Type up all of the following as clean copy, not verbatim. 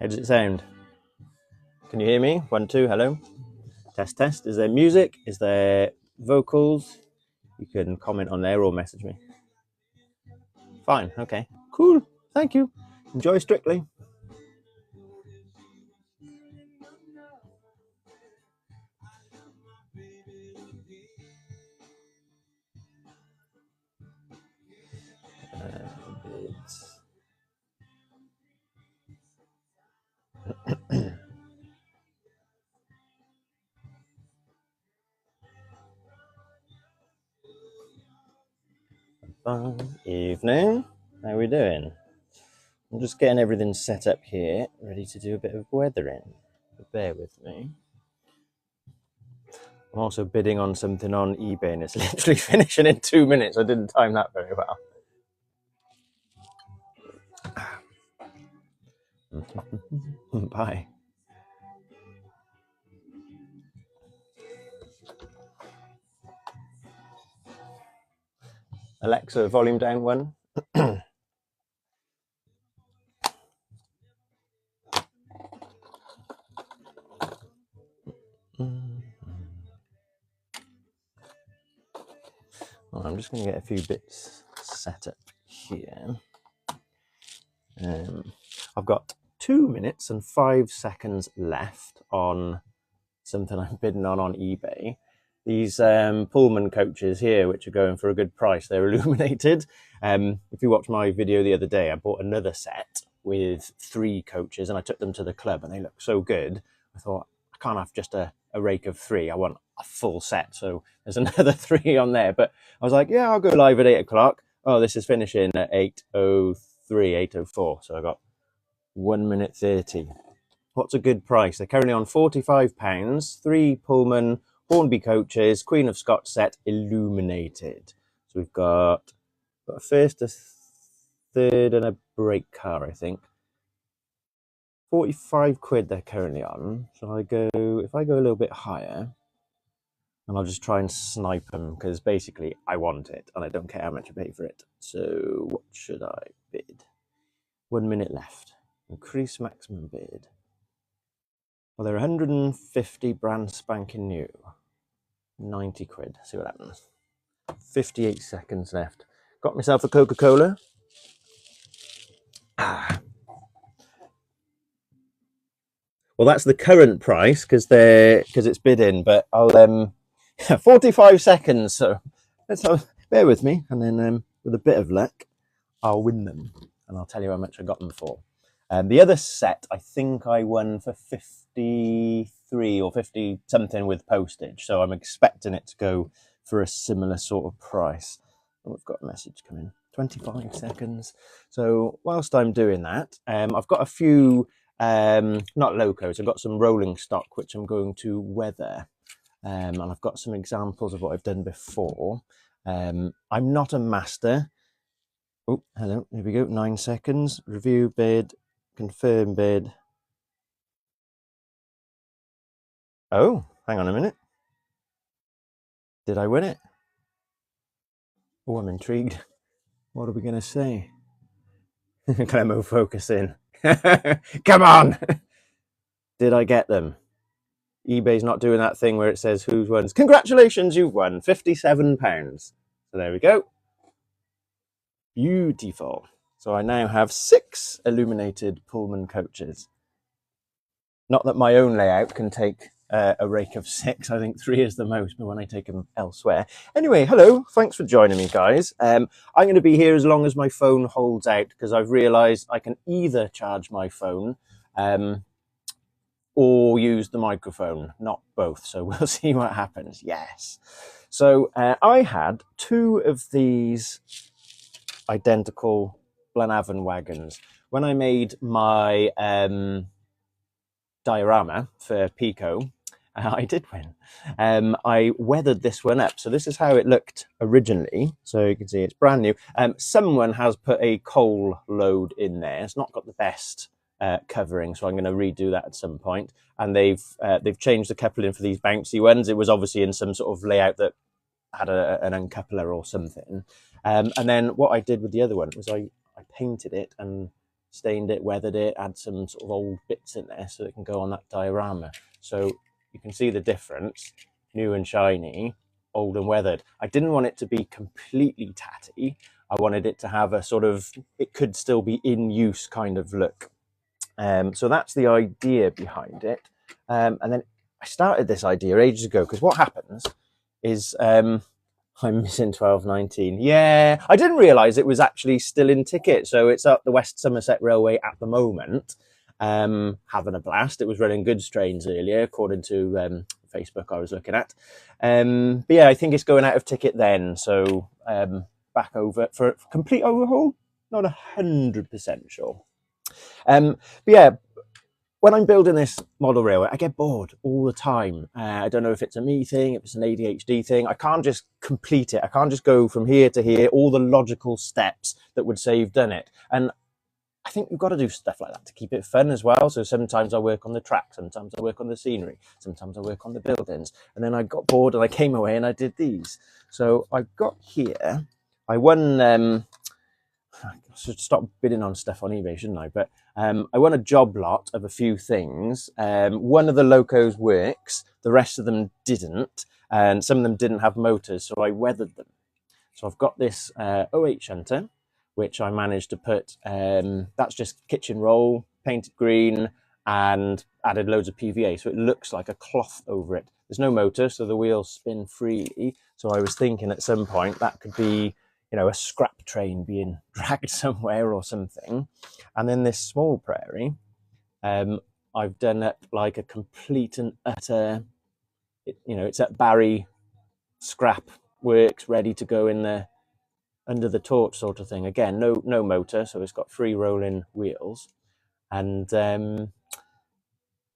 How does it sound? Can you hear me? 1, 2, hello. Test, test. Is there music? Is there vocals? You can comment on there or message me. Fine, okay. Cool, thank you. Enjoy Strictly. Fun evening. How are we doing? I'm just getting everything set up here, ready to do a bit of weathering. But bear with me. I'm also bidding on something on eBay and it's literally finishing in 2 minutes. I didn't time that very well. Bye. Alexa, volume down 1. Well, I'm just going to get a few bits set up here. I've got 2 minutes and 5 seconds left on something I'm bidding on eBay. These Pullman coaches here, which are going for a good price, they're illuminated. If you watched my video the other day, I bought another set with 3 coaches and I took them to the club and they look so good. I thought, I can't have just a rake of 3. I want a full set. So there's another 3 on there. But I was like, yeah, I'll go live at 8 o'clock. Oh, this is finishing at 8:03, 8:04. So I got 1 minute 30. What's a good price? They're currently on £45. 3 Pullman Hornby coaches, Queen of Scots set, illuminated. So we've got a first, a third, and a brake car, I think. 45 quid they're currently on. So if I go a little bit higher, and I'll just try and snipe them because basically I want it and I don't care how much I pay for it. So what should I bid? 1 minute left. Increase maximum bid. Well, they're 150 brand spanking new. 90 quid. See what happens. 58 seconds left. Got myself a Coca-Cola. Well, that's the current price because it's bid in, but I'll 45 seconds. So bear with me, and then with a bit of luck, I'll win them, and I'll tell you how much I got them for. The other set, I think I won for 53 or 50 something with postage. So I'm expecting it to go for a similar sort of price. Oh, we've got a message coming. 25 seconds. So whilst I'm doing that, I've got a few, not locos, I've got some rolling stock, which I'm going to weather. And I've got some examples of what I've done before. I'm not a master. Oh, hello. Here we go. 9 seconds. Review bid. Confirm bid. Oh, hang on a minute. Did I win it? Oh, I'm intrigued. What are we going to say? Clemo, focus in. Come on! Did I get them? eBay's not doing that thing where it says who's won. Congratulations, you've won £57. So there we go. Beautiful. So I now have 6 illuminated Pullman coaches. Not that my own layout can take a rake of 6. I think 3 is the most, but when I take them elsewhere. Anyway, hello. Thanks for joining me, guys. I'm going to be here as long as my phone holds out because I've realised I can either charge my phone or use the microphone, not both. So we'll see what happens. Yes. So I had 2 of these identical Glenavon wagons. When I made my diorama for Pico, I did win. I weathered this one up. So this is how it looked originally. So you can see it's brand new. Someone has put a coal load in there. It's not got the best covering, so I'm going to redo that at some point. And they've changed the coupling for these bouncy ones. It was obviously in some sort of layout that had an uncoupler or something. And then what I did with the other one was I painted it and stained it, weathered it, add some sort of old bits in there so it can go on that diorama. So you can see the difference, new and shiny, old and weathered. I didn't want it to be completely tatty. I wanted it to have a sort of, it could still be in use kind of look. So that's the idea behind it. And then I started this idea ages ago, because what happens is I'm missing 1219. Yeah, I didn't realise it was actually still in ticket. So it's up the West Somerset Railway at the moment, having a blast. It was running goods trains earlier, according to Facebook I was looking at. But yeah, I think it's going out of ticket then. So back over for a complete overhaul. Not 100% sure. But yeah, when I'm building this model railway, I get bored all the time. I don't know if it's a me thing, if it's an ADHD thing. I can't just complete it. I can't just go from here to here, all the logical steps that would say you've done it. And I think you've got to do stuff like that to keep it fun as well. So sometimes I work on the track, sometimes I work on the scenery, sometimes I work on the buildings. And then I got bored and I came away and I did these. So I've got here, I won, I should stop bidding on stuff on eBay, shouldn't I? But I won a job lot of a few things. One of the locos works, the rest of them didn't, and some of them didn't have motors, so I weathered them. So I've got this 08 shunter, which I managed to put, that's just kitchen roll, painted green, and added loads of PVA, so it looks like a cloth over it. There's no motor, so the wheels spin freely. So I was thinking at some point that could be, you know, a scrap train being dragged somewhere or something. And then this small prairie, I've done it like a complete and utter, you know, it's at Barry scrap works, ready to go in the under the torch sort of thing. Again, no motor, so it's got free rolling wheels. And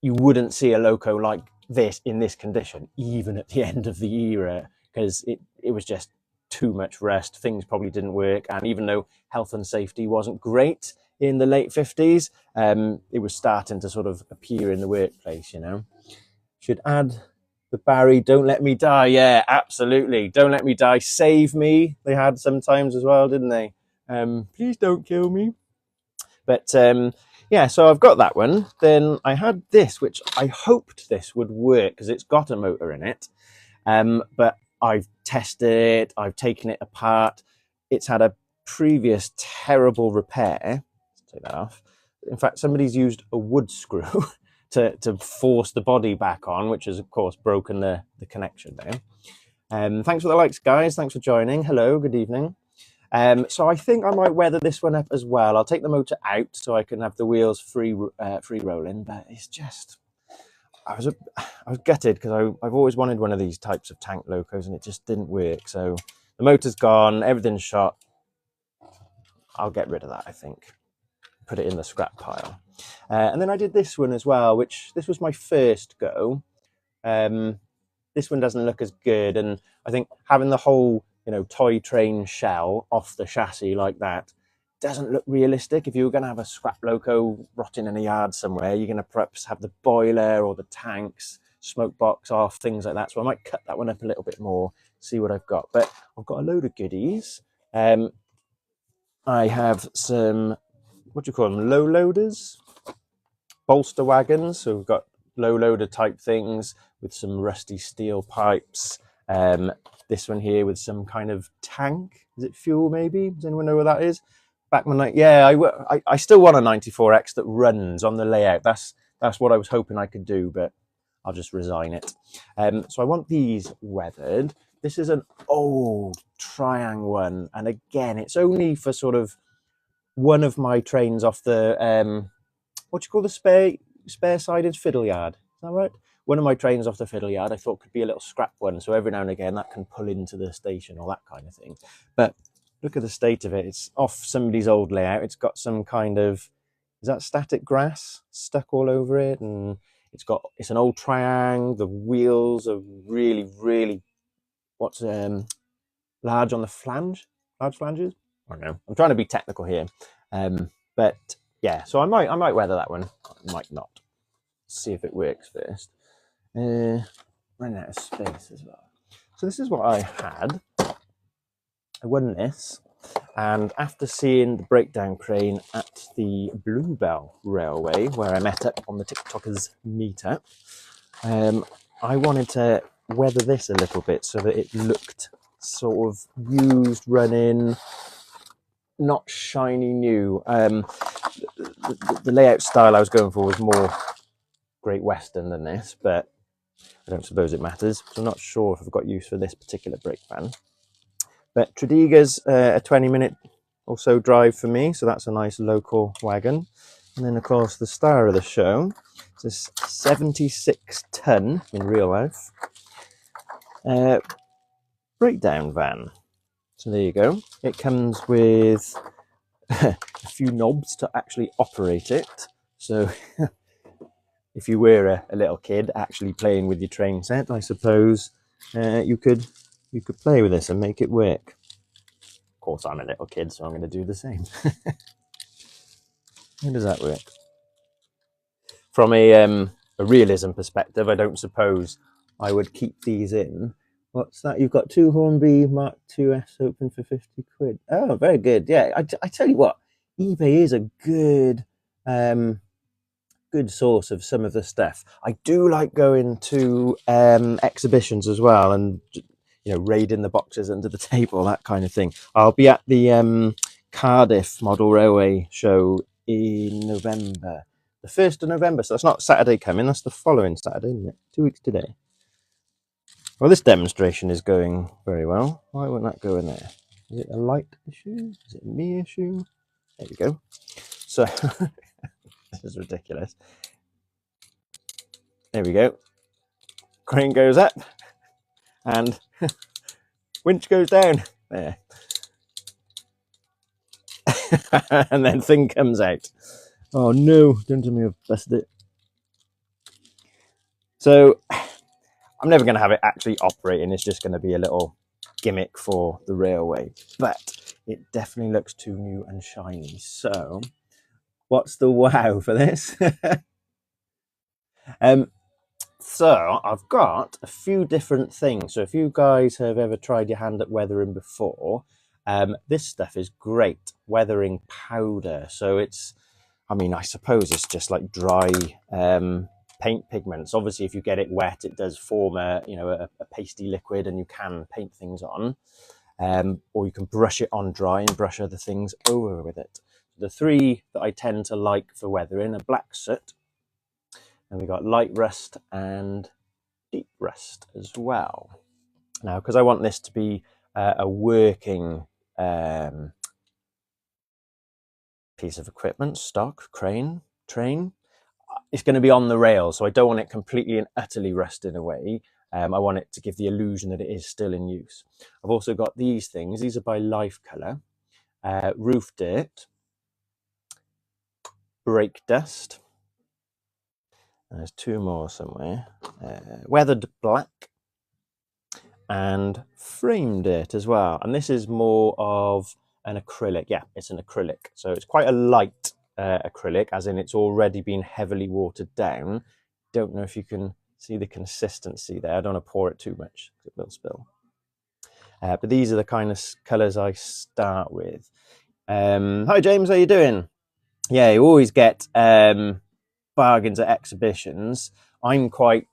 you wouldn't see a loco like this in this condition, even at the end of the era, because it was just too much rust. Things probably didn't work, and even though health and safety wasn't great in the late 50s, it was starting to sort of appear in the workplace, you know. Should add the Barry don't let me die. Yeah, absolutely, don't let me die, save me, they had sometimes as well, didn't they? Please don't kill me. But yeah, so I've got that one. Then I had this, which I hoped this would work because it's got a motor in it, but I've tested it, I've taken it apart. It's had a previous terrible repair. Let's take that off. In fact, somebody's used a wood screw to force the body back on, which has, of course, broken the connection there. Thanks for the likes, guys. Thanks for joining. Hello, good evening. So I think I might weather this one up as well. I'll take the motor out so I can have the wheels free rolling, but it's just... I was gutted because I've always wanted one of these types of tank locos and it just didn't work. So the motor's gone, everything's shot. I'll get rid of that, I think. Put it in the scrap pile. And then I did this one as well, which this was my first go. This one doesn't look as good, and I think having the whole, you know, toy train shell off the chassis like that doesn't look realistic. If you were going to have a scrap loco rotting in a yard somewhere, you're going to perhaps have the boiler or the tanks, smoke box off, things like that. So I might cut that one up a little bit more, see what I've got. But I've got a load of goodies. I have some, what do you call them, low loaders? Bolster wagons. So we've got low loader type things with some rusty steel pipes. This one here with some kind of tank. Is it fuel maybe? Does anyone know what that is? I still want a 94X that runs on the layout. That's what I was hoping I could do, but I'll just resign it. So I want these weathered. This is an old Triang one, and again, it's only for sort of one of my trains off the what do you call the spare-sided fiddle yard? Is that right? One of my trains off the fiddle yard I thought could be a little scrap one, so every now and again that can pull into the station or that kind of thing. But look at the state of it. It's off somebody's old layout. It's got some kind of, is that static grass stuck all over it? And it's an old Triang. The wheels are really, really, large on the flange? Large flanges? I don't know. I'm trying to be technical here. But yeah, so I might weather that one. I might not. See if it works first. Running out of space as well. So this is what I had. I won this, and after seeing the breakdown crane at the Bluebell Railway, where I met up on the TikTokers meetup, I wanted to weather this a little bit so that it looked sort of used, running, not shiny new. The layout style I was going for was more Great Western than this, but I don't suppose it matters. So I'm not sure if I've got use for this particular brake van. But Tredegar's a 20-minute or so drive for me, so that's a nice local wagon. And then, of course, the star of the show is this 76-ton, in real life, breakdown van. So there you go. It comes with a few knobs to actually operate it. So if you were a little kid actually playing with your train set, I suppose you could play with this and make it work. Of course, I'm a little kid, so I'm going to do the same. How does that work? From a realism perspective, I don't suppose I would keep these in. What's that? You've got 2 Hornby Mark IIs open for 50 quid. Oh, very good. Yeah, I tell you what, eBay is a good good source of some of the stuff. I do like going to exhibitions as well, and raiding the boxes under the table, that kind of thing. I'll be at the Cardiff Model Railway show in November, the 1st of November. So that's not Saturday coming, that's the following Saturday, isn't it? 2 weeks today. Well, this demonstration is going very well. Why won't that go in there? Is it a light issue? Is it a me issue? There we go. So this is ridiculous. There we go. Crane goes up and winch goes down. There. And then thing comes out. Oh no, don't tell me I've busted it. So I'm never going to have it actually operating. It's just going to be a little gimmick for the railway. But it definitely looks too new and shiny. So what's the wow for this? So I've got a few different things. So if you guys have ever tried your hand at weathering before, this stuff is great. Weathering powder. So it's, I suppose it's just like dry paint pigments. Obviously, if you get it wet, it does form a pasty liquid, and you can paint things on. Or you can brush it on dry and brush other things over with it. The 3 that I tend to like for weathering are black soot, and we got light rust and deep rust as well. Now, because I want this to be a working piece of equipment, stock, crane, train, it's going to be on the rail, so I don't want it completely and utterly rusted away. I want it to give the illusion that it is still in use. I've also got these things. These are by Life Colour. Roof dirt, brake dust. There's 2 more somewhere. Weathered black and frame dirt as well. And this is more of an acrylic. Yeah, it's an acrylic. So it's quite a light acrylic, as in it's already been heavily watered down. Don't know if you can see the consistency there. I don't want to pour it too much because it will spill. But these are the kind of colours I start with. Hi James, how you doing? Yeah, you always get bargains at exhibitions. I'm quite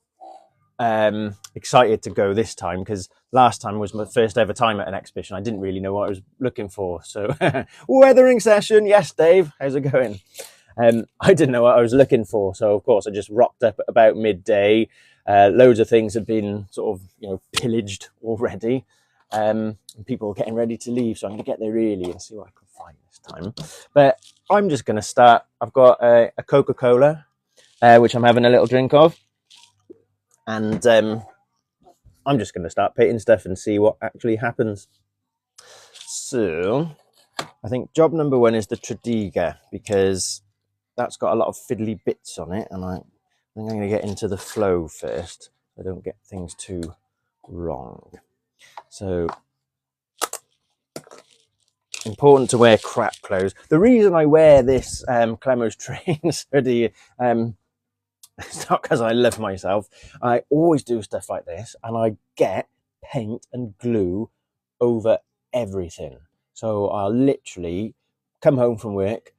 excited to go this time, because last time was my first ever time at an exhibition. I didn't really know what I was looking for. So weathering session. Yes, Dave, how's it going? I didn't know what I was looking for, so of course I just rocked up at about midday. Loads of things had been sort of pillaged already. People getting ready to leave, so I'm going to get there early and see what I can find this time. But I'm just going to start. I've got a Coca-Cola, which I'm having a little drink of, and I'm just going to start painting stuff and see what actually happens. So I think job number 1 is the Tredegar, because that's got a lot of fiddly bits on it, and I think I'm going to get into the flow first so I don't get things too wrong. So important to wear crap clothes. The reason I wear this Clemo's Trains hoodie, it's not because I love myself. I always do stuff like this, and I get paint and glue over everything. So I'll literally come home from work,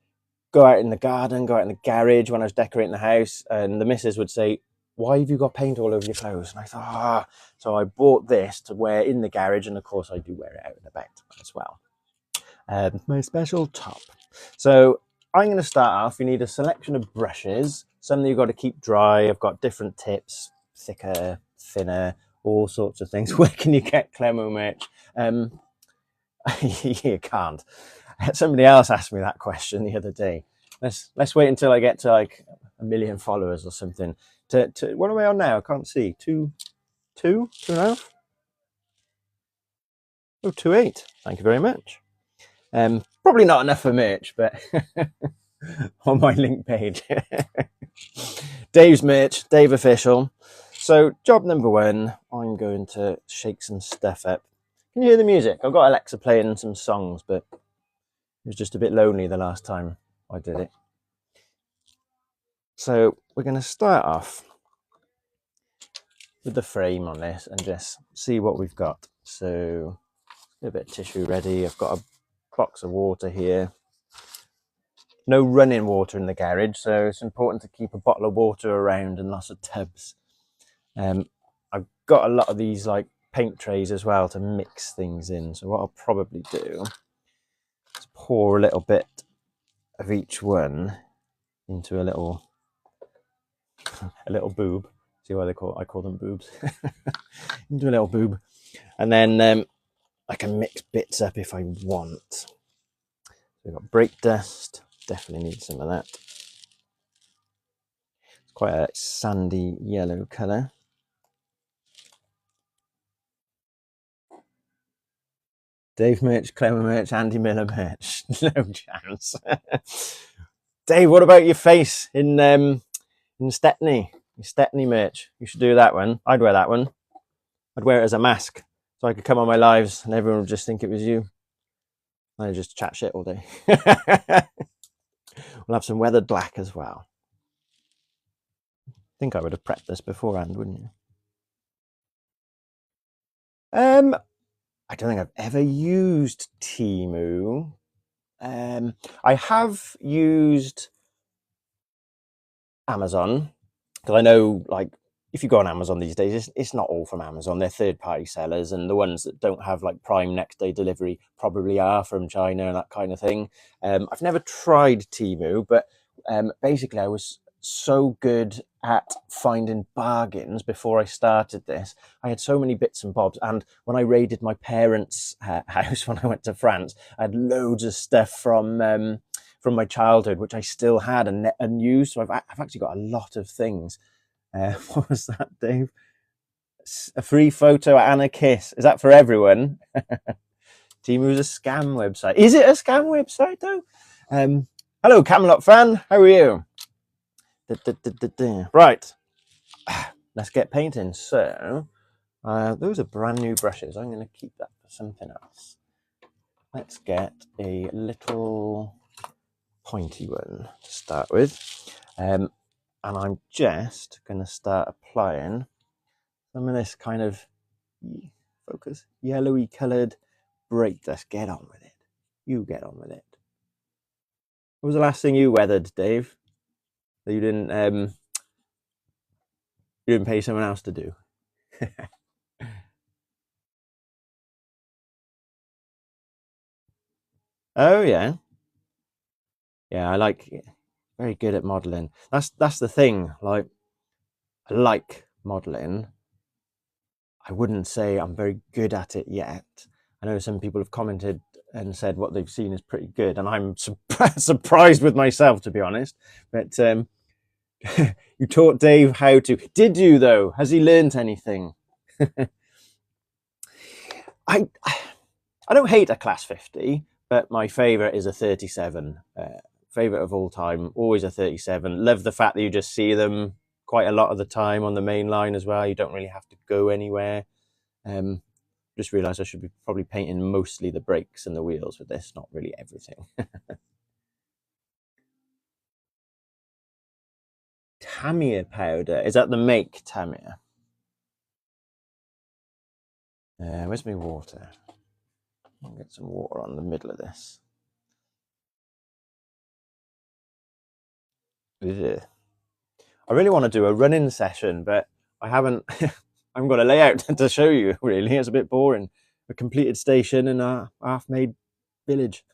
go out in the garden, go out in the garage when I was decorating the house, and the missus would say, "Why have you got paint all over your clothes?" And I thought, So I bought this to wear in the garage, and of course I do wear it out and about as well. My special top. So I'm going to start off. You need a selection of brushes, some that you've got to keep dry. I've got different tips, thicker, thinner, all sorts of things. Where can you get Clemo merch? You can't. Somebody else asked me that question the other day. Let's wait until I get to like 1 million followers or something. To what am I on now? I can't see. 2.5. Oh, 2.8. Thank you very much. Probably not enough for merch, but on my link page. Dave's merch, Dave Official. So job number 1, I'm going to shake some stuff up. Can you hear the music? I've got Alexa playing some songs, but it was just a bit lonely the last time I did it. So we're going to start off with the frame on this and just see what we've got. So a bit of tissue ready. I've got a box of water here. No running water in the garage, so it's important to keep a bottle of water around and lots of tubs. I've got a lot of these like paint trays as well to mix things in. So what I'll probably do is pour a little bit of each one into a little boob. See why I call them boobs. Into a little boob, and then I can mix bits up if I want. So we've got brake dust. Definitely need some of that. It's quite a sandy yellow colour. Dave merch, Clemo merch, Andy Miller merch. No chance. Dave, what about your face in Stepney? Your Stepney merch. You should do that one. I'd wear that one. I'd wear it as a mask so I could come on my lives and everyone would just think it was you. I just chat shit all day. We'll have some weathered black as well. I think I would have prepped this beforehand, wouldn't you? I don't think I've ever used Temu. I have used Amazon, because I know, like, if you go on Amazon these days, it's not all from Amazon. They're third-party sellers, and the ones that don't have like prime next-day delivery probably are from China and that kind of thing. I've never tried Temu, but basically I was so good at finding bargains before I started this. I had so many bits and bobs, and when I raided my parents' house when I went to France, I had loads of stuff from my childhood, which I still had and used. So I've actually got a lot of things. What was that, Dave? A free photo and a kiss. Is that for everyone? Temu's a scam website. Is it a scam website though? Hello, Camelot fan. How are you? Right. Let's get painting. So those are brand new brushes. I'm going to keep that for something else. Let's get a little pointy one to start with. And I'm just going to start applying some of this kind of yellowy coloured brake dust. Get on with it. You get on with it. What was the last thing you weathered, Dave? That you didn't pay someone else to do? Oh yeah. Yeah, I like it. Very good at modelling. That's the thing. Like, I like modelling. I wouldn't say I'm very good at it yet. I know some people have commented and said what they've seen is pretty good, and I'm surprised with myself, to be honest. But you taught Dave how to. Did you though? Has he learnt anything? I don't hate a class 50, but my favourite is a 37. Favourite of all time, always a 37. Love the fact that you just see them quite a lot of the time on the main line as well. You don't really have to go anywhere. just realised I should be probably painting mostly the brakes and the wheels with this, not really everything. Tamiya powder. Is that the make Tamiya? Where's my water? I'll get some water on the middle of this. Ugh. I really want to do a running session, but I haven't got a layout to show you, really. It's a bit boring. A completed station and a half-made village.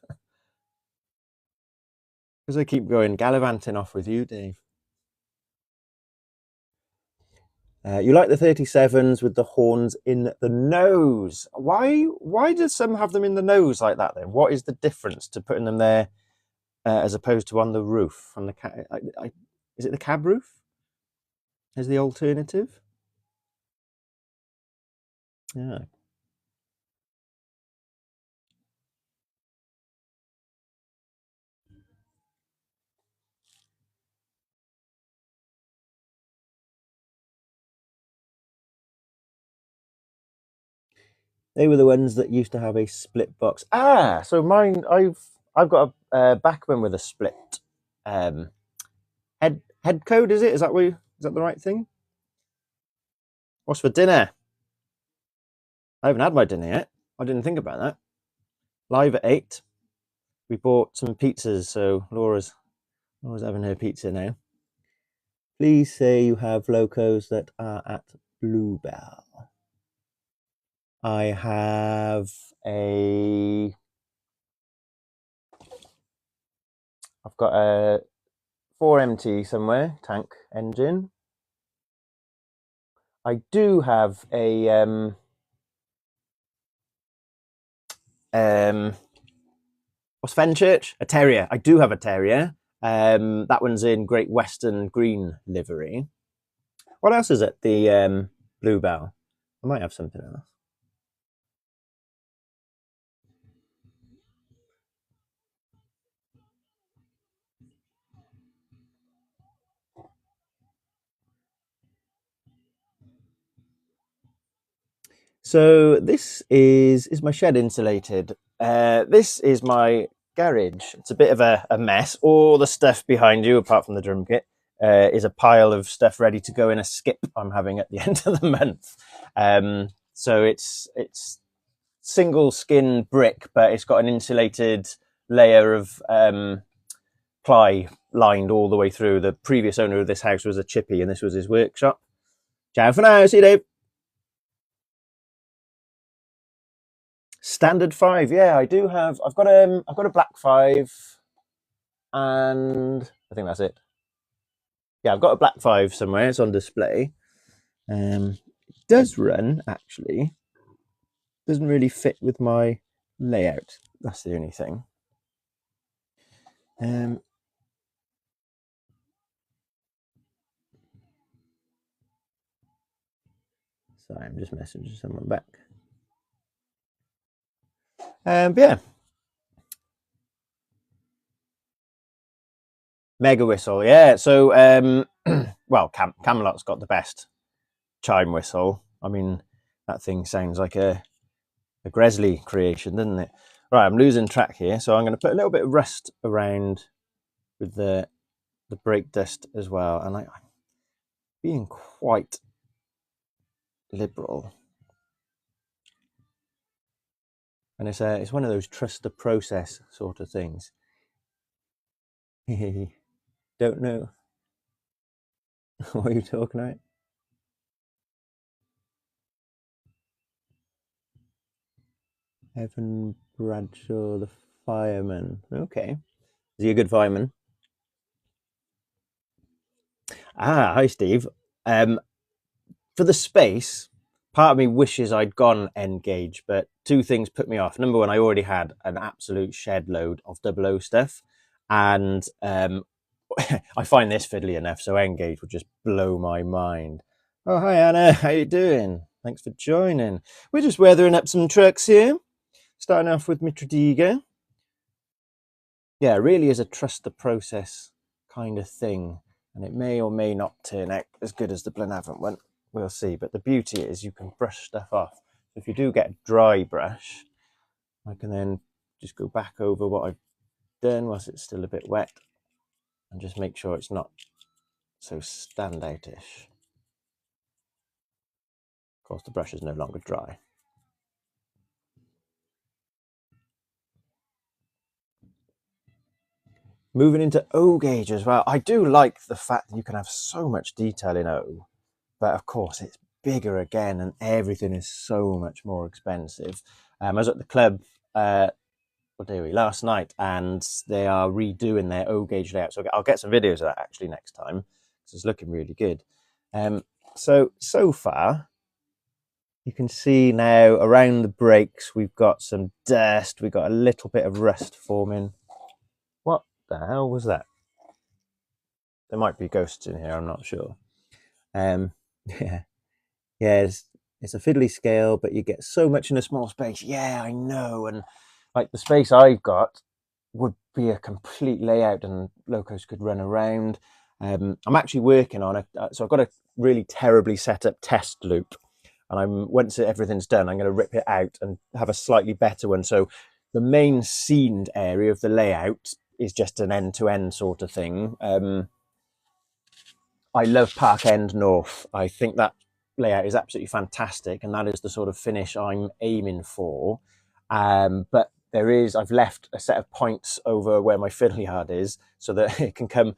Because I keep going gallivanting off with you, Dave. You like the 37s with the horns in the nose. Why do some have them in the nose like that then? What is the difference to putting them there as opposed to on the roof? On the is it the cab roof? Is the alternative? Yeah. They were the ones that used to have a split box. Ah, so mine. I've got a Bachmann with a split head code. Is it? Is that the right thing? What's for dinner? I haven't had my dinner yet. I didn't think about that. Live at 8. We bought some pizzas, so Laura's having her pizza now. Please say you have locos that are at Bluebell. I have I've got a 4MT somewhere, tank engine. I do have a what's Fenchurch? A Terrier. I do have a Terrier. That one's in Great Western green livery. What else is at the Bluebell? I might have something else. So this is my shed insulated. This is my garage. It's a bit of a mess. All the stuff behind you, apart from the drum kit, is a pile of stuff ready to go in a skip I'm having at the end of the month. So it's single skin brick, but it's got an insulated layer of ply lined all the way through. The previous owner of this house was a chippy, and this was his workshop. Ciao for now. See you, Dave. Standard 5, yeah, I do have. I've got a black 5, and I think that's it. Yeah, I've got a black 5 somewhere. It's on display. It does run, actually. Doesn't really fit with my layout. That's the only thing. Sorry, I'm just messaging someone back. But yeah. Mega whistle, yeah. So, well, Camelot's got the best chime whistle. I mean, that thing sounds like a Gresley creation, doesn't it? Right, I'm losing track here, so I'm going to put a little bit of rust around with the brake dust as well, and I'm being quite liberal. And it's one of those trust the process sort of things. Don't know what you're talking about. Evan Bradshaw, the fireman. Okay. Is he a good fireman? Ah, hi, Steve. For the space, part of me wishes I'd gone N gauge, but two things put me off. Number one, I already had an absolute shed load of 00 stuff, and I find this fiddly enough, so N gauge would just blow my mind. Oh, hi, Anna. How you doing? Thanks for joining. We're just weathering up some trucks here. Starting off with Mitradiga. Yeah, it really is a trust the process kind of thing, and it may or may not turn out as good as the Blenavon one. We'll see, but the beauty is you can brush stuff off if you do get a dry brush, I can then just go back over what I've done whilst it's still a bit wet and just make sure it's not so standoutish. Of course, the brush is no longer dry. Moving into O gauge as well. I do like the fact that you can have so much detail in O, but of course it's bigger again and everything is so much more expensive. I was at the club what day were we, last night, and they are redoing their O gauge layout. So I'll get some videos of that actually next time, because it's looking really good. So far, you can see now around the brakes, we've got some dust, we've got a little bit of rust forming. What the hell was that? There might be ghosts in here, I'm not sure. Yeah, it's a fiddly scale, but you get so much in a small space. Yeah, I know. And like the space I've got would be a complete layout and locos could run around. I'm actually working on it. So I've got a really terribly set up test loop. And once everything's done, I'm going to rip it out and have a slightly better one. So the main scened area of the layout is just an end-to-end sort of thing. I love Park End North. I think that layout is absolutely fantastic, and that is the sort of finish I'm aiming for. But I've left a set of points over where my fiddle yard is so that it can come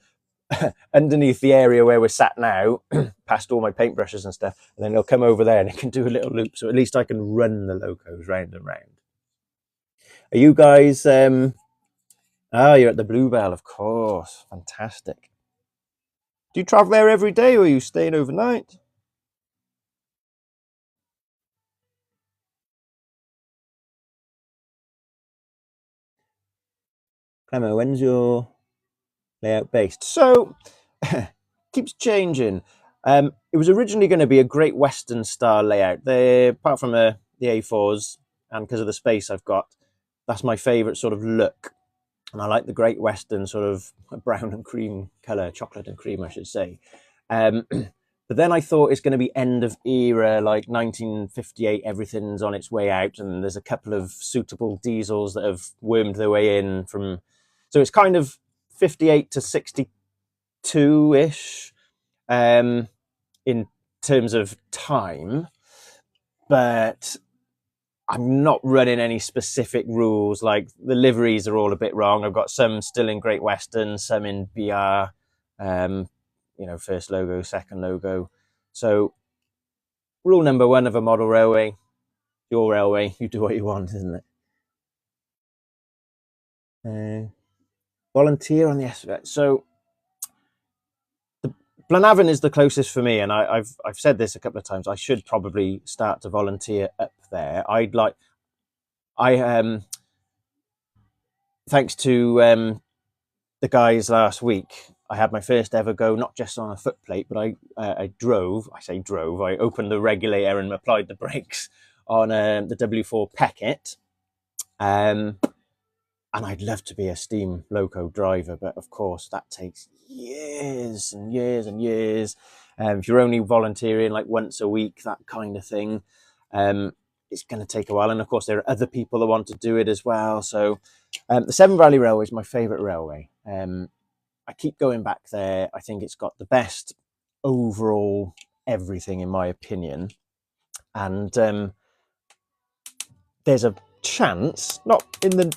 underneath the area where we're sat now, past all my paintbrushes and stuff, and then it'll come over there and it can do a little loop, so at least I can run the locos round and round. Are you guys... you're at the Bluebell, of course. Fantastic. Do you travel there every day, or are you staying overnight? Clemo, when's your layout based? So, keeps changing. It was originally going to be a Great Western style layout. Apart from the A4s, and because of the space I've got, that's my favourite sort of look. And I like the Great Western sort of brown and cream colour, chocolate and cream, I should say. But then I thought it's going to be end of era, like 1958, everything's on its way out, and there's a couple of suitable diesels that have wormed their way in from... So it's kind of 58 to 62-ish in terms of time, but I'm not running any specific rules. Like the liveries are all a bit wrong. I've got some still in Great Western, some in BR, first logo, second logo. So rule number one of a model railway, your railway, you do what you want, isn't it? Volunteer on the estimate. So Blenavon is the closest for me, and I've said this a couple of times. I should probably start to volunteer up there. Thanks to the guys last week, I had my first ever go, not just on a footplate, but I drove. I say drove. I opened the regulator and applied the brakes on the W4 Peckett. And I'd love to be a steam loco driver, but of course that takes years and years and years. If you're only volunteering like once a week, that kind of thing, it's going to take a while. And of course, there are other people that want to do it as well. So the Severn Valley Railway is my favourite railway. I keep going back there. I think it's got the best overall everything, in my opinion. And there's a chance, not in the...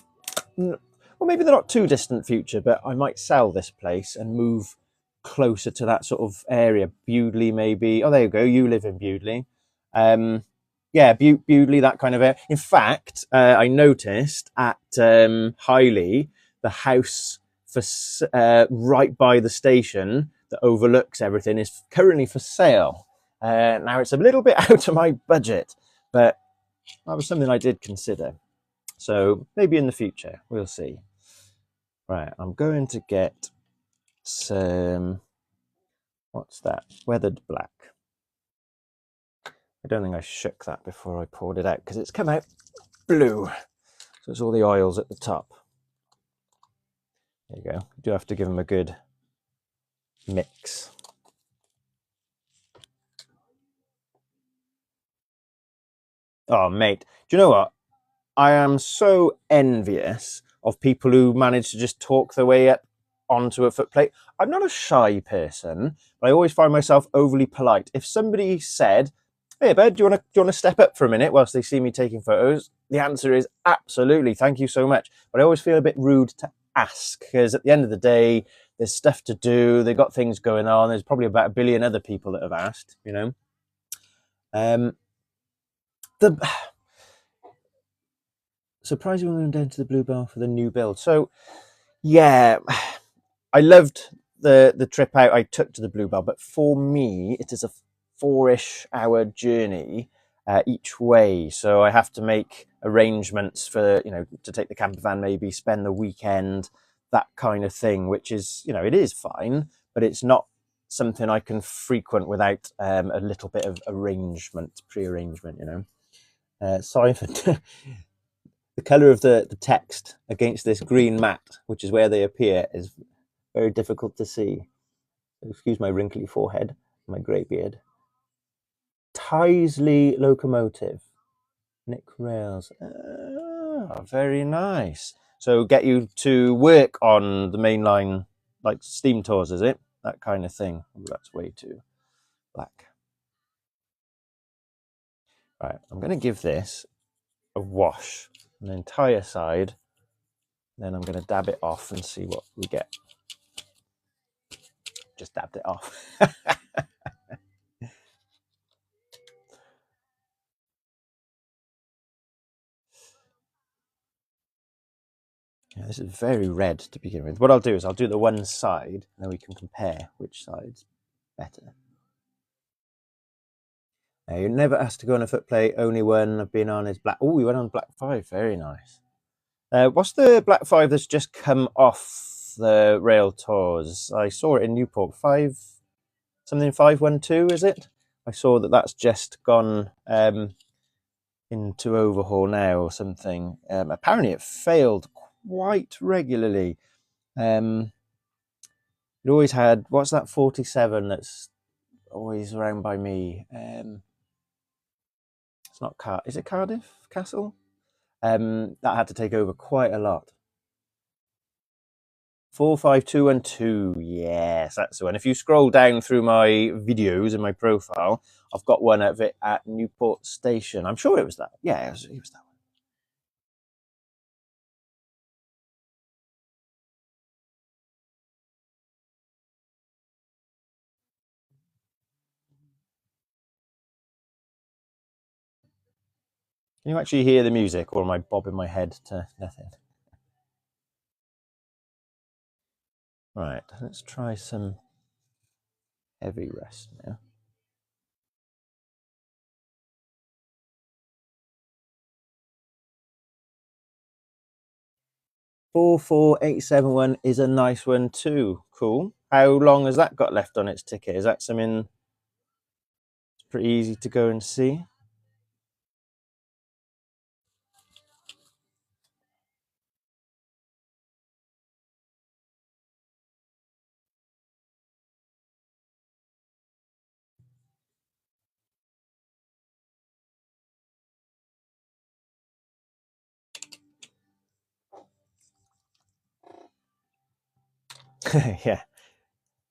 well, maybe the not too distant future, but I might sell this place and move closer to that sort of area. Bewdley, maybe. Oh, there you go. You live in Bewdley. Yeah, Bewdley, that kind of area. In fact, I noticed at Highley, the house right by the station that overlooks everything is currently for sale. Now, it's a little bit out of my budget, but that was something I did consider. So maybe in the future, we'll see. Right, I'm going to get some, what's that? Weathered black. I don't think I shook that before I poured it out because it's come out blue. So it's all the oils at the top. There you go. You do have to give them a good mix. Oh, mate, do you know what? I am so envious of people who manage to just talk their way up onto a footplate. I'm not a shy person, but I always find myself overly polite. If somebody said, "Hey, bud, do you want to step up for a minute whilst they see me taking photos?" The answer is absolutely. Thank you so much. But I always feel a bit rude to ask because at the end of the day, there's stuff to do. They've got things going on. There's probably about 1 billion other people that have asked. You know, the surprising when we went down to the Blue Bar for the new build. So yeah, I loved the trip out I took to the Blue Bar, but for me, it is a 4-ish hour journey each way. So I have to make arrangements for, to take the camper van, maybe spend the weekend, that kind of thing, which is, it is fine, but it's not something I can frequent without a little bit of pre-arrangement, sorry for the colour of the text against this green mat, which is where they appear, is very difficult to see. Excuse my wrinkly forehead, my grey beard. Tyseley locomotive. Nick Rails. Very nice. So get you to work on the main line, like steam tours, is it? That kind of thing. Ooh, that's way too black. Right, I'm going to give this a wash on the entire side. Then I'm going to dab it off and see what we get. Just dabbed it off. Yeah, this is very red to begin with. What I'll do is I'll do the one side, and then we can compare which side's better. Now, you're never asked to go on a footplate. Only one I've been on is black. Oh, we went on black 5. Very nice. What's the black 5 that's just come off the rail tours? I saw it in Newport. 512, is it? I saw that's just gone into overhaul now or something. Apparently it failed quite regularly. It always had, what's that 47 that's always around by me? It's not is it Cardiff Castle? That had to take over quite a lot. 45212, yes, that's the one. If you scroll down through my videos in my profile, I've got one of it at Newport Station. I'm sure it was that. Yeah, it was that one. Can you actually hear the music, or am I bobbing my head to nothing? Right, let's try some heavy rest now. 44871 is a nice one too. Cool. How long has that got left on its ticket? Is that something it's pretty easy to go and see? Yeah,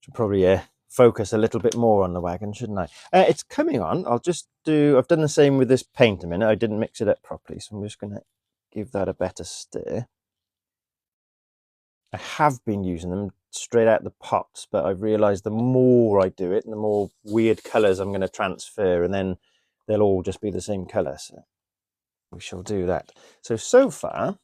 should probably focus a little bit more on the wagon, shouldn't I? It's coming on. I've done the same with this paint a minute. I didn't mix it up properly, so I'm just going to give that a better stir. I have been using them straight out the pots, but I've realised the more I do it, the more weird colours I'm going to transfer, and then they'll all just be the same colour. So we shall do that. So far,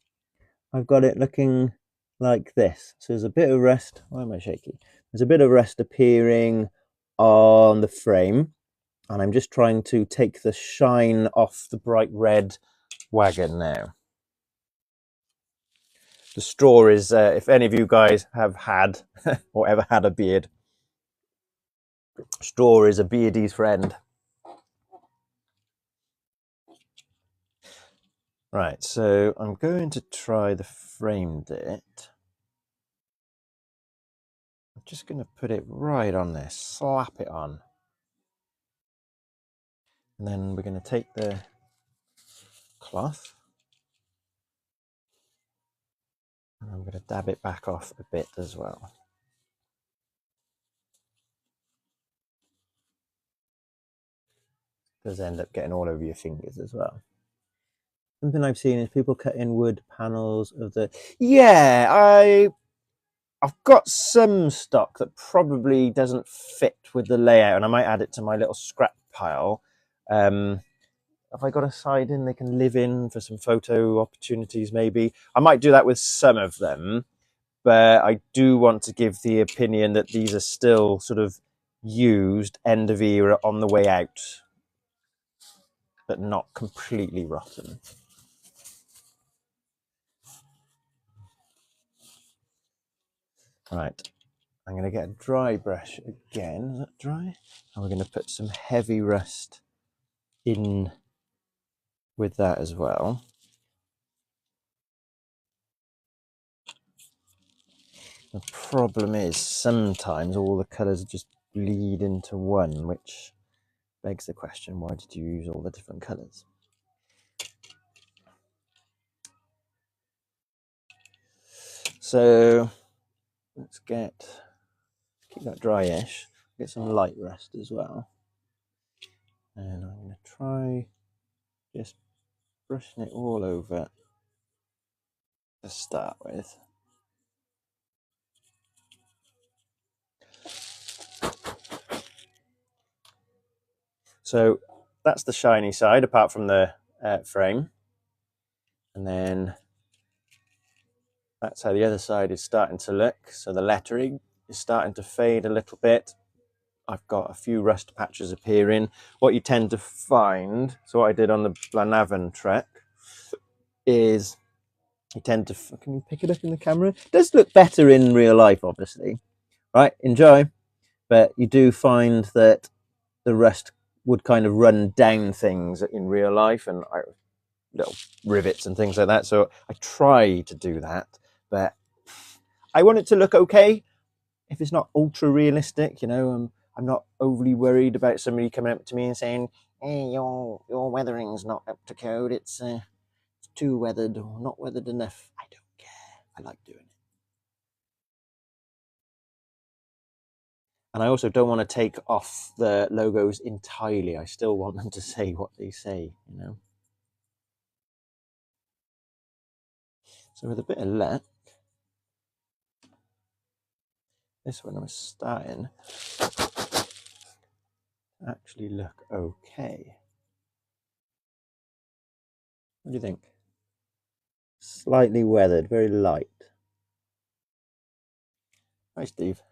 I've got it looking like this. So there's a bit of rust. Why am I shaky? There's a bit of rust appearing on the frame, and I'm just trying to take the shine off the bright red wagon now. The straw is, if any of you guys have had or ever had a beard, straw is a beardie's friend. Right, so I'm going to try the framed it. I'm just going to put it right on there, slap it on. And then we're going to take the cloth. And I'm going to dab it back off a bit as well. It does end up getting all over your fingers as well. Something I've seen is people cut in wood panels of the... Yeah, I've got some stock that probably doesn't fit with the layout, and I might add it to my little scrap pile. Have I got a side in they can live in for some photo opportunities, maybe? I might do that with some of them, but I do want to give the opinion that these are still sort of used, end of era, on the way out, but not completely rotten. Right, I'm going to get a dry brush again. Is that dry? And we're going to put some heavy rust in with that as well. The problem is sometimes all the colours just bleed into one, which begs the question, why did you use all the different colours? So let's keep that dry-ish, get some light rust as well. And I'm going to try just brushing it all over to start with. So that's the shiny side, apart from the frame. And then that's how the other side is starting to look. So the lettering is starting to fade a little bit. I've got a few rust patches appearing. What you tend to find, so what I did on the Blanavon trek, is you tend to, can you pick it up in the camera? It does look better in real life, obviously. Right, enjoy. But you do find that the rust would kind of run down things in real life, and little rivets and things like that. So I try to do that, but I want it to look okay. If it's not ultra realistic, you know, I'm not overly worried about somebody coming up to me and saying, "Hey, your weathering's not up to code. It's too weathered or not weathered enough." I don't care. I like doing it. And I also don't want to take off the logos entirely. I still want them to say what they say, you know. So with a bit of luck, this one was starting to actually look okay. What do you think? Slightly weathered, very light. Hi, Steve.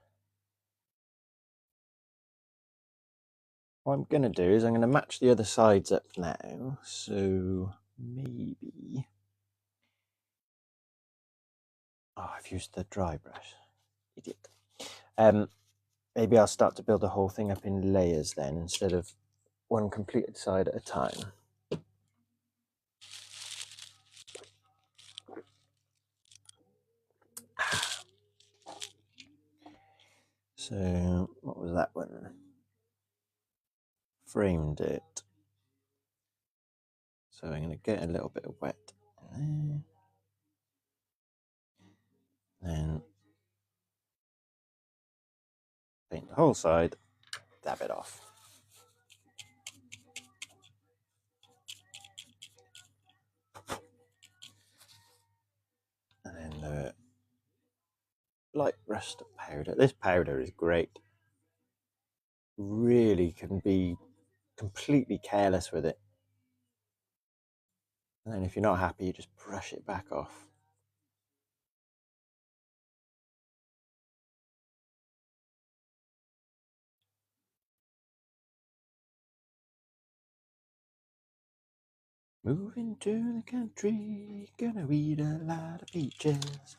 What I'm going to do is I'm going to match the other sides up now. So maybe... Oh, I've used the dry brush. Idiot. Maybe I'll start to build the whole thing up in layers then, instead of one completed side at a time. So what was that one? Framed it. So I'm going to get a little bit of wet in there. Then paint the whole side, dab it off. And then the light rust powder. This powder is great. Really can be completely careless with it. And then if you're not happy, you just brush it back off. Moving to the country, gonna eat a lot of peaches.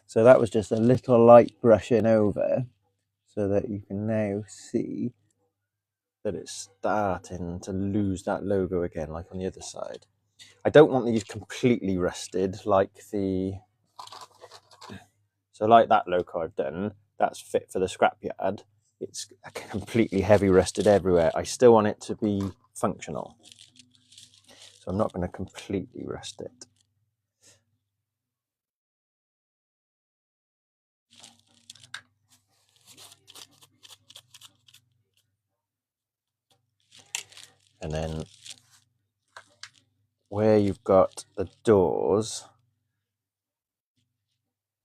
So that was just a little light brushing over, so that you can now see that it's starting to lose that logo again, like on the other side. I don't want these completely rusted, like like that logo I've done, that's fit for the scrapyard. It's completely heavy rusted everywhere. I still want it to be functional. So I'm not going to completely rust it. And then where you've got the doors,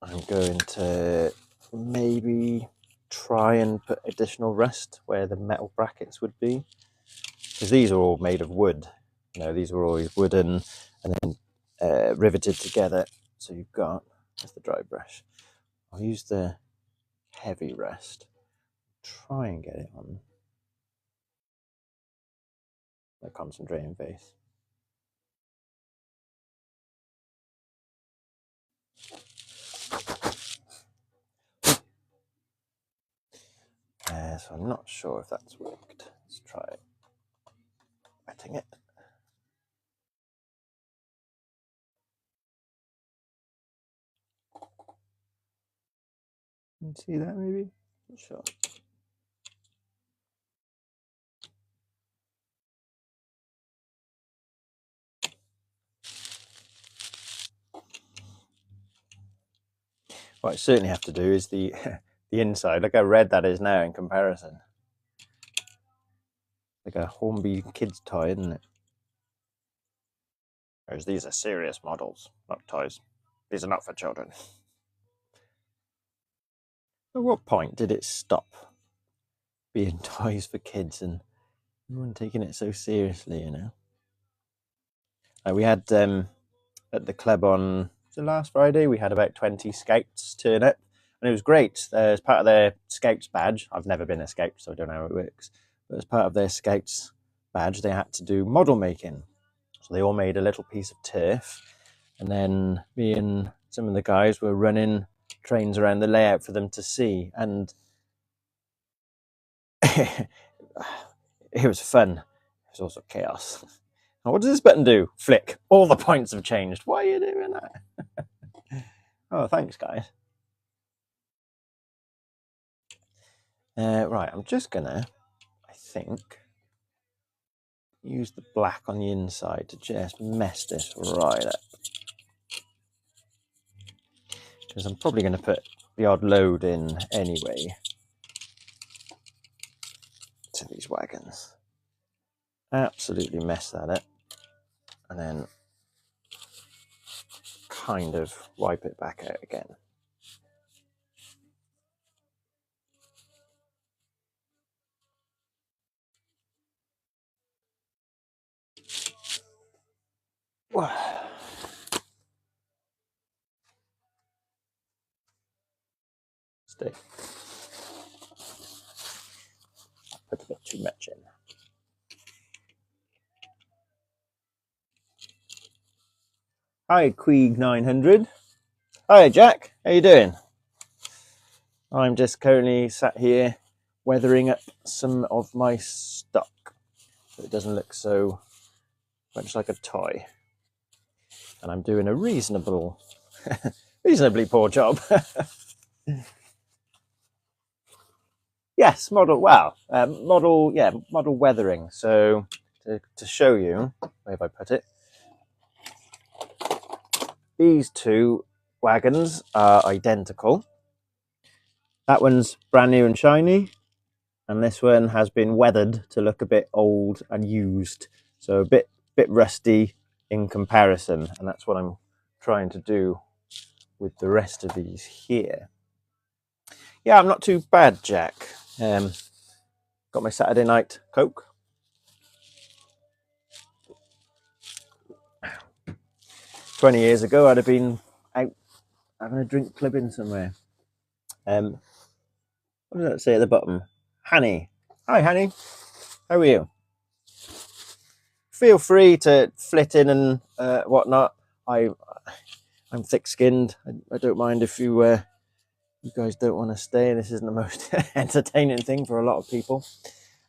I'm going to maybe try and put additional rust where the metal brackets would be, because these are all made of wood. You know, these were always wooden and then riveted together. So you've got, that's the dry brush. I'll use the heavy rust, try and get it on the concentrating base. So I'm not sure if that's worked. Let's try wetting it. Can you see that maybe? Not sure. What I certainly have to do is the the inside. Look how red that is now in comparison. Like a hornby kid's toy, isn't it? Whereas these are serious models, not toys. These are not for children. At what point did it stop being toys for kids and everyone taking it so seriously, you know? We had at the club on last Friday, we had about 20 scouts turn up, and it was great. As part of their scouts badge, I've never been a scout, so I don't know how it works, but as part of their scouts badge, they had to do model making. So they all made a little piece of turf, and then me and some of the guys were running trains around the layout for them to see, and it was fun. It was also chaos. What does this button do? Flick. All the points have changed. Why are you doing that? Oh, thanks, guys. Right, I'm just gonna, I think, use the black on the inside to just mess this right up. Because I'm probably going to put the odd load in anyway to these wagons. Absolutely mess that up. And then kind of wipe it back out again. Stay. Put a bit too much in. Hi, Queeg 900. Hi, Jack. How you doing? I'm just currently sat here weathering up some of my stock so it doesn't look so much like a toy. And I'm doing a reasonably poor job. Yes, model weathering. So to show you, where have I put it? These two wagons are identical. That one's brand new and shiny, and this one has been weathered to look a bit old and used, so a bit rusty in comparison, and that's what I'm trying to do with the rest of these here. Yeah, I'm not too bad, Jack. Got my Saturday night Coke. "20 years ago, I'd have been out having a drink clubbing somewhere." What does that say at the bottom? Hanny. Hi, Hanny. How are you? Feel free to flit in and whatnot. I'm thick-skinned. I don't mind if you guys don't want to stay. This isn't the most entertaining thing for a lot of people.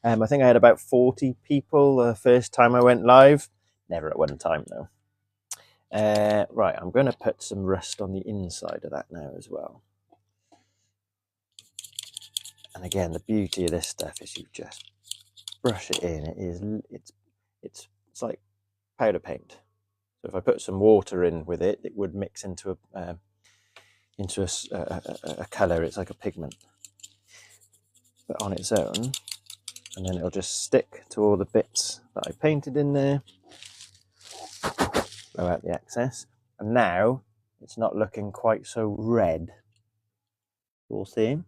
I think I had about 40 people the first time I went live. Never at one time, though. Right, I'm going to put some rust on the inside of that now as well. And again, the beauty of this stuff is you just brush it in. It's it's like powder paint. So if I put some water in with it, it would mix into a colour. It's like a pigment, but on its own, and then it'll just stick to all the bits that I painted in there. Blow out the excess, and now it's not looking quite so red. We'll see.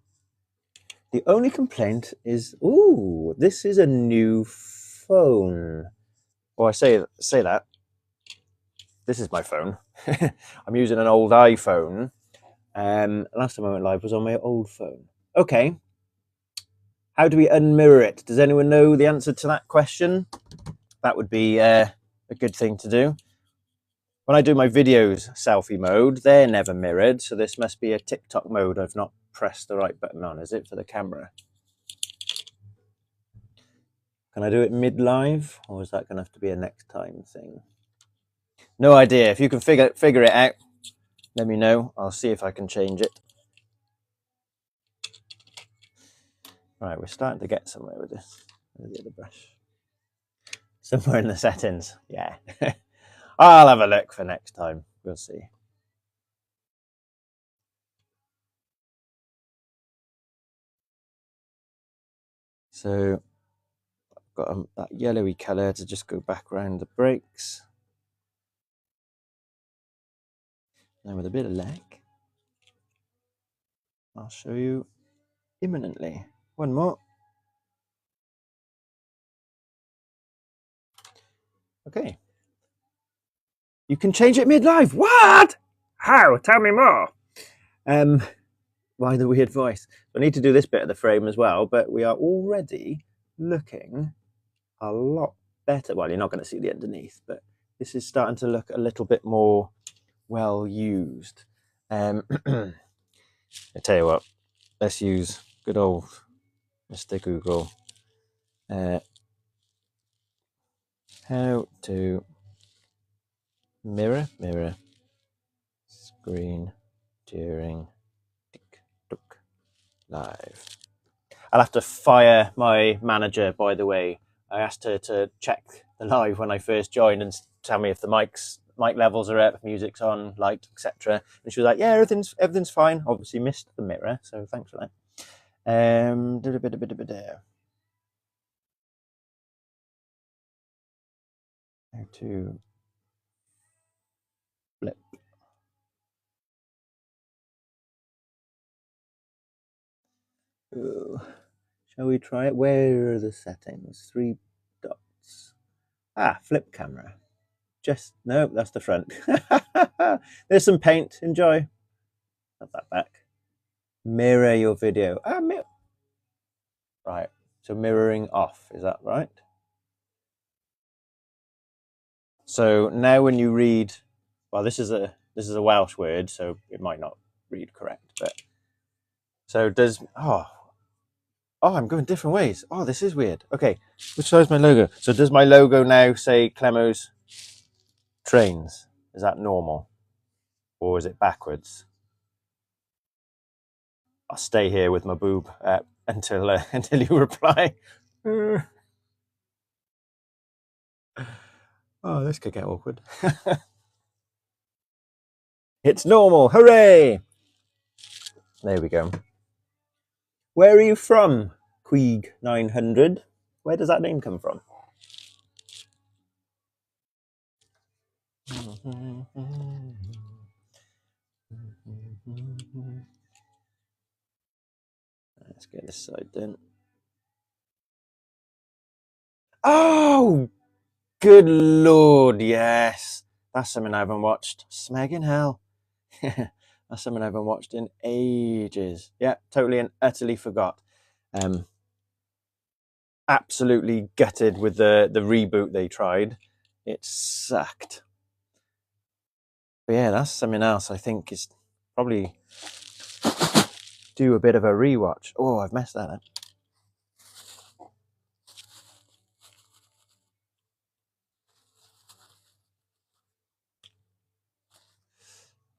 The only complaint is, ooh, this is a new phone. Well, I say that. This is my phone. I'm using an old iPhone. Last time I went live was on my old phone. Okay. How do we unmirror it? Does anyone know the answer to that question? That would be a good thing to do. When I do my videos selfie mode, they're never mirrored. So this must be a TikTok mode I've not pressed the right button on, is it, for the camera? Can I do it mid-live, or is that going to have to be a next time thing? No idea. If you can figure it out, let me know. I'll see if I can change it. Right, we're starting to get somewhere with this. Where's the other brush? Somewhere in the settings. Yeah. I'll have a look for next time. We'll see. So I've got that yellowy colour to just go back around the brakes. And with a bit of lag, I'll show you imminently. One more. Okay. You can change it mid-live. What? How? Tell me more. Why the weird voice? I need to do this bit of the frame as well, but we are already looking a lot better. Well, you're not going to see the underneath, but this is starting to look a little bit more well used. I tell you what, let's use good old Mr. Google. How to mirror screen during TikTok live. I'll have to fire my manager, by the way. I asked her to check the live when I first joined and tell me if the mic levels are up, if music's on, light, etc. And she was like, "Yeah, everything's fine." Obviously missed the mirror, so thanks for that. How to flip. Ooh. Shall we try it? Where are the settings? 3 dots. Flip camera. No, that's the front. There's some paint. Enjoy. Have that back. Mirror your video. Right. So mirroring off. Is that right? So now when you read, well, this is a Welsh word, so it might not read correct. But so does I'm going different ways. Oh, this is weird. Okay, which side's my logo? So does my logo now say Clemo's Trains? Is that normal, or is it backwards? I'll stay here with my boob until you reply. Oh, this could get awkward. It's normal. Hooray! There we go. Where are you from, Queeg 900? Where does that name come from? Let's get this side done. Oh, good Lord, yes. That's something I haven't watched. Smegging hell. That's something I haven't watched in ages. Yeah, totally and utterly forgot. Absolutely gutted with the reboot they tried. It sucked. But yeah, that's something else I think is probably do a bit of a rewatch. Oh, I've messed that up.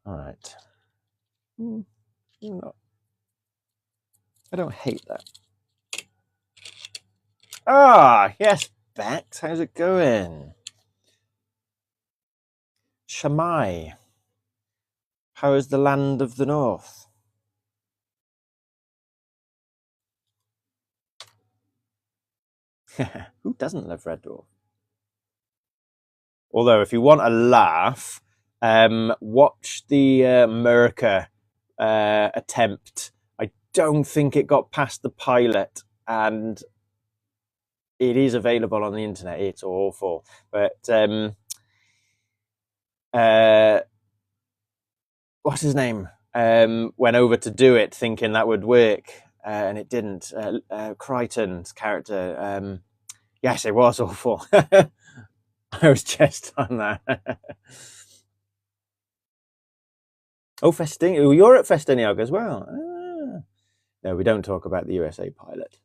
All right. I don't hate that. Yes, Bex. How's it going? Shamai. How is the land of the north? Who doesn't love Red Dwarf? Although, if you want a laugh, watch the America attempt. I don't think it got past the pilot, and it is available on the internet. It's awful, but what's his name? Went over to do it thinking that would work, and it didn't. Crichton's character. Yes, it was awful. I was just on that. Oh, Festin. You're at Festiniog as well. Ah. No, we don't talk about the USA pilot.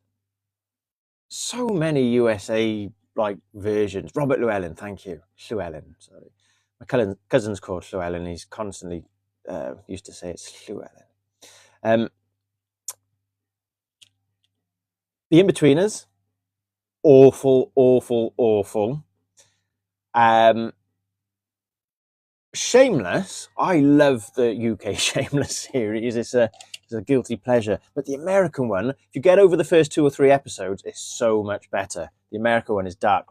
So many USA like versions. Robert Llewellyn, thank you. Llewellyn, sorry. My cousin's called Llewellyn. He's constantly used to say it's Llewellyn. The In-Betweeners, awful, awful, awful. Shameless, I love the UK Shameless series. It's a guilty pleasure. But the American one, if you get over the first 2 or 3 episodes, it's so much better. The American one is dark.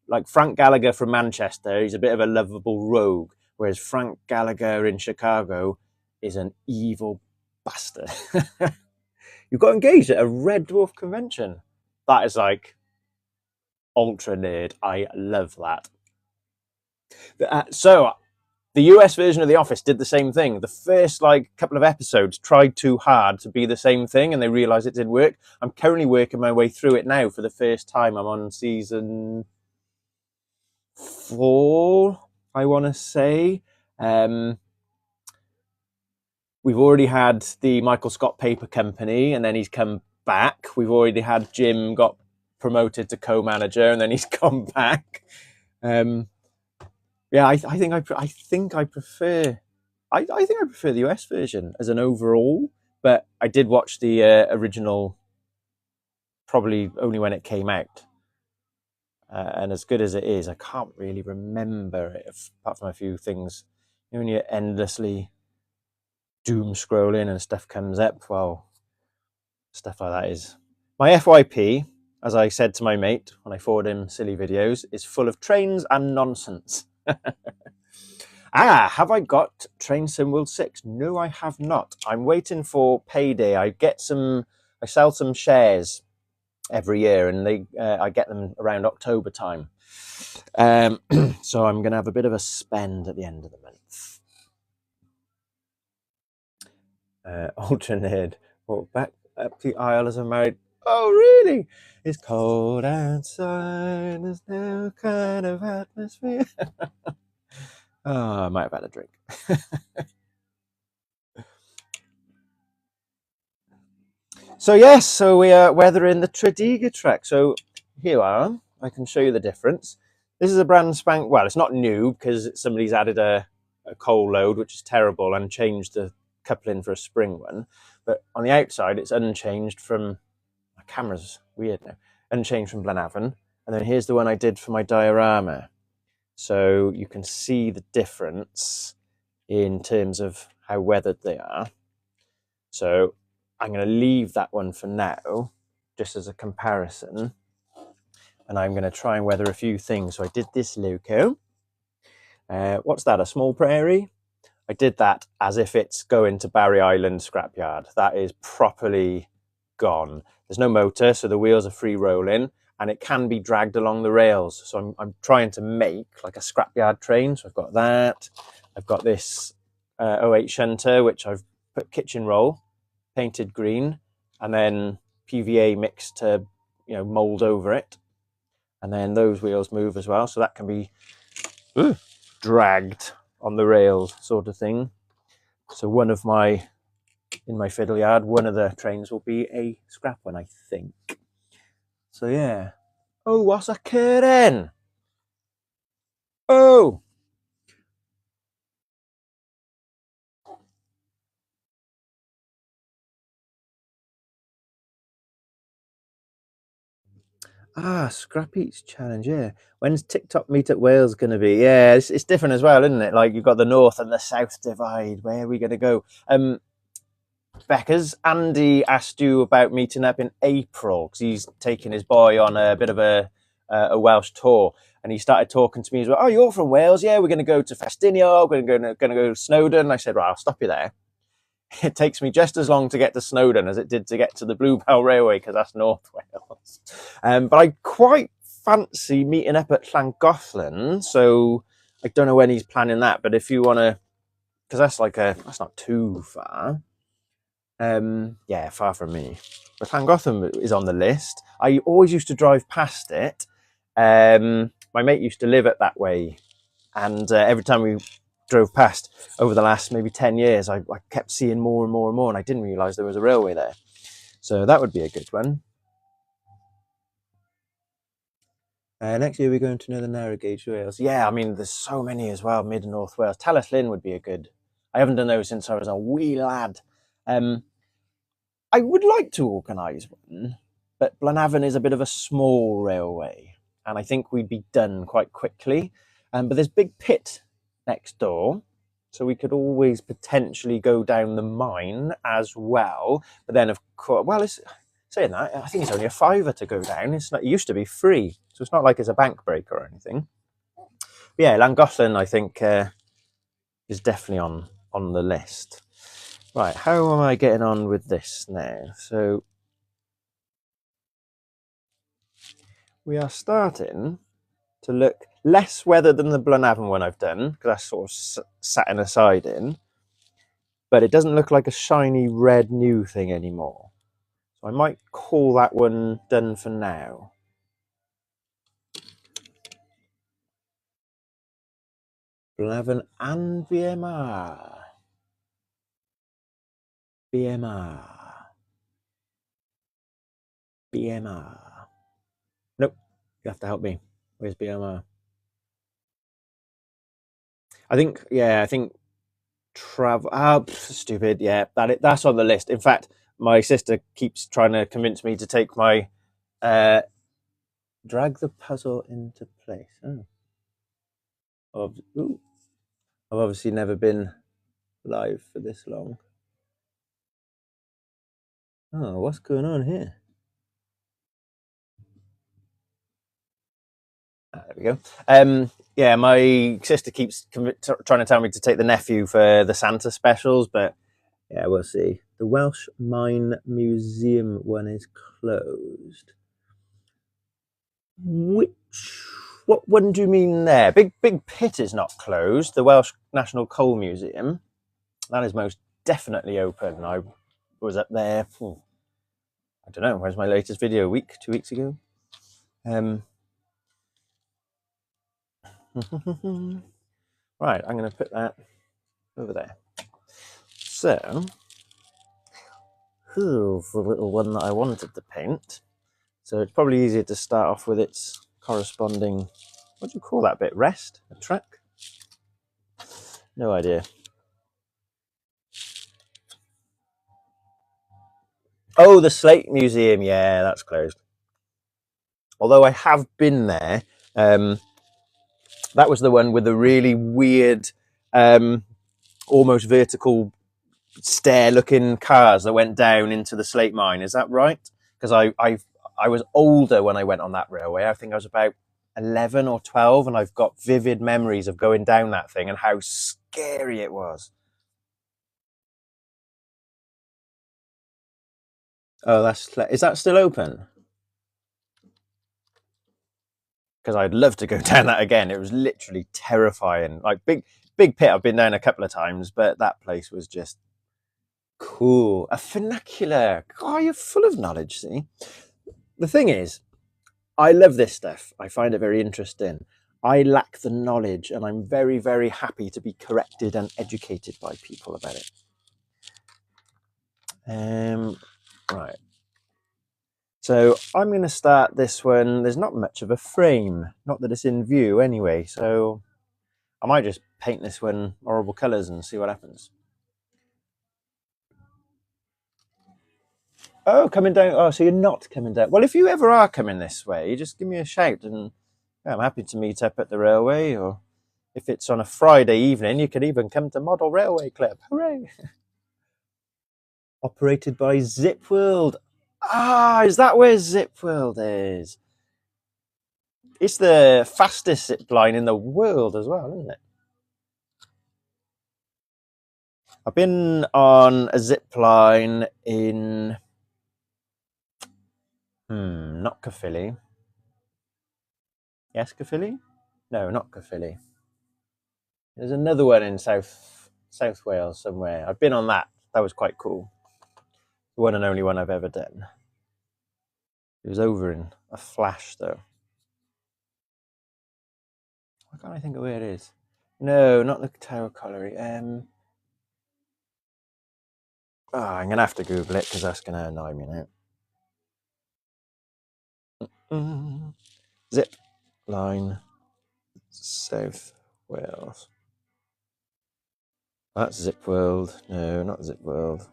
Like Frank Gallagher from Manchester, he's a bit of a lovable rogue, whereas Frank Gallagher in Chicago is an evil bastard. You got engaged at a Red Dwarf convention. That is like ultra nerd. I love that. So the US version of The Office did the same thing. The first couple of episodes tried too hard to be the same thing, and they realized it didn't work. I'm currently working my way through it now for the first time. I'm on season 4, I want to say. We've already had the Michael Scott Paper Company, and then he's come back. We've already had Jim got promoted to co-manager, and then he's gone back. Yeah, I think I prefer the US version as an overall, but I did watch the original probably only when it came out, and as good as it is, I can't really remember it apart from a few things. When you're endlessly doom scrolling and stuff comes up, well, stuff like that is my FYP. As I said to my mate when I forward him silly videos, is full of trains and nonsense. Have I got Train Sim World 6? No, I have not. I'm waiting for payday. I sell some shares every year, and I get them around October time. So I'm going to have a bit of a spend at the end of the month. Ultra nerd. Walk back up the aisle as I'm married. Oh, really? It's cold outside. There's no kind of atmosphere. Oh, I might have had a drink. So yes, so we are weathering the Tredegar Trek. So here you are. I can show you the difference. This is a brand spank. Well, it's not new because somebody's added a coal load, which is terrible, and changed the coupling for a spring one. But on the outside, it's unchanged from. My camera's weird now. Unchanged from Glenavon. And then here's the one I did for my diorama. So you can see the difference in terms of how weathered they are. So I'm going to leave that one for now, just as a comparison. And I'm going to try and weather a few things. So I did this loco. What's that, a small prairie? I did that as if it's going to Barry Island scrapyard. That is properly gone. There's no motor, so the wheels are free rolling, and it can be dragged along the rails. So I'm trying to make like a scrapyard train. So I've got that. I've got this 08 shunter, which I've put kitchen roll, painted green, and then PVA mixed to mold over it. And then those wheels move as well, so that can be dragged on the rails sort of thing. So in my fiddle yard, one of the trains will be a scrap one, I think. So yeah. Oh, what's occurring? Oh! Ah, Scrap Eats challenge, yeah. When's TikTok Meet at Wales going to be? Yeah, it's different as well, isn't it? Like you've got the north and the south divide. Where are we going to go? Beckers, Andy asked you about meeting up in April because he's taking his boy on a bit of a Welsh tour, and he started talking to me as well. Oh, you're from Wales? Yeah, we're going to go to Festiniog. We're going to go to Snowdon. I said, right, I'll stop you there. It takes me just as long to get to Snowdon as it did to get to the Bluebell Railway because that's North Wales. But I quite fancy meeting up at Llangollen, so I don't know when he's planning that. But if you want to, because that's not too far. Yeah, far from me. But Llangollen is on the list. I always used to drive past it. My mate used to live at that way, and every time we drove past over the last maybe 10 years, I kept seeing more and more and more, and I didn't realise there was a railway there. So that would be a good one. Next year we're going to Northern Narrow Gauge Wales. Yeah, I mean, there's so many as well, Mid and North Wales. Tallis Lynn would be a good... I haven't done those since I was a wee lad. I would like to organise one, but Blenavon is a bit of a small railway, and I think we'd be done quite quickly. But there's Big Pit next door, so we could always potentially go down the mine as well. But then, of course, well, saying that, I think it's only a £5 to go down. It used to be free, so it's not like it's a bank break or anything. But yeah, Llangollen, I think, is definitely on the list. Right, how am I getting on with this now? So we are starting to look less weather than the Blenavon one I've done, because that's sort of sat in a side in. But it doesn't look like a shiny red new thing anymore. So I might call that one done for now. Blenavon and BMR. BMR. BMR. Nope, you have to help me. Where's BMR? I think travel. Stupid. Yeah, that's on the list. In fact, my sister keeps trying to convince me to take my drag the puzzle into place. I've obviously never been live for this long. Oh, what's going on here? There we go. Yeah, my sister keeps trying to tell me to take the nephew for the Santa specials, but yeah, we'll see. The Welsh Mine Museum one is closed. What one do you mean there? Big Pit is not closed. The Welsh National Coal Museum, that is most definitely open. I was up there. I don't know. Where's my latest video? 2 weeks ago. Right, I'm going to put that over there. So, here's the little one that I wanted to paint. So it's probably easier to start off with its corresponding, what do you call that bit? Rest? A track? No idea. Oh, the Slate Museum. Yeah, that's closed. Although I have been there. That was the one with the really weird, almost vertical stair-looking cars that went down into the slate mine. Is that right? Because I was older when I went on that railway. I think I was about 11 or 12, and I've got vivid memories of going down that thing and how scary it was. Oh, is that still open? Because I'd love to go down that again. It was literally terrifying. Like Big Pit, I've been down a couple of times, but that place was just cool. A funicular. Oh, you're full of knowledge, see? The thing is, I love this stuff. I find it very interesting. I lack the knowledge, and I'm very, very happy to be corrected and educated by people about it. Right. So I'm going to start this one. There's not much of a frame, not that it's in view anyway. So I might just paint this one horrible colours and see what happens. Oh, coming down. Oh, so you're not coming down. Well, if you ever are coming this way, just give me a shout, and yeah, I'm happy to meet up at the railway. Or if it's on a Friday evening, you could even come to Model Railway Club. Hooray! Operated by Zip World. Ah, is that where Zip World is? It's the fastest zip line in the world as well, isn't it? I've been on a zip line in not Caerphilly. Yes, Caerphilly? No, not Caerphilly. There's another one in South Wales somewhere. I've been on that. That was quite cool. The one and only one I've ever done. It was over in a flash, though. Why can't I think of where it is? No, not the Tower Colliery. I'm gonna have to Google it because that's gonna annoy me now. Zip line, South Wales. That's Zip World. No, not Zip World.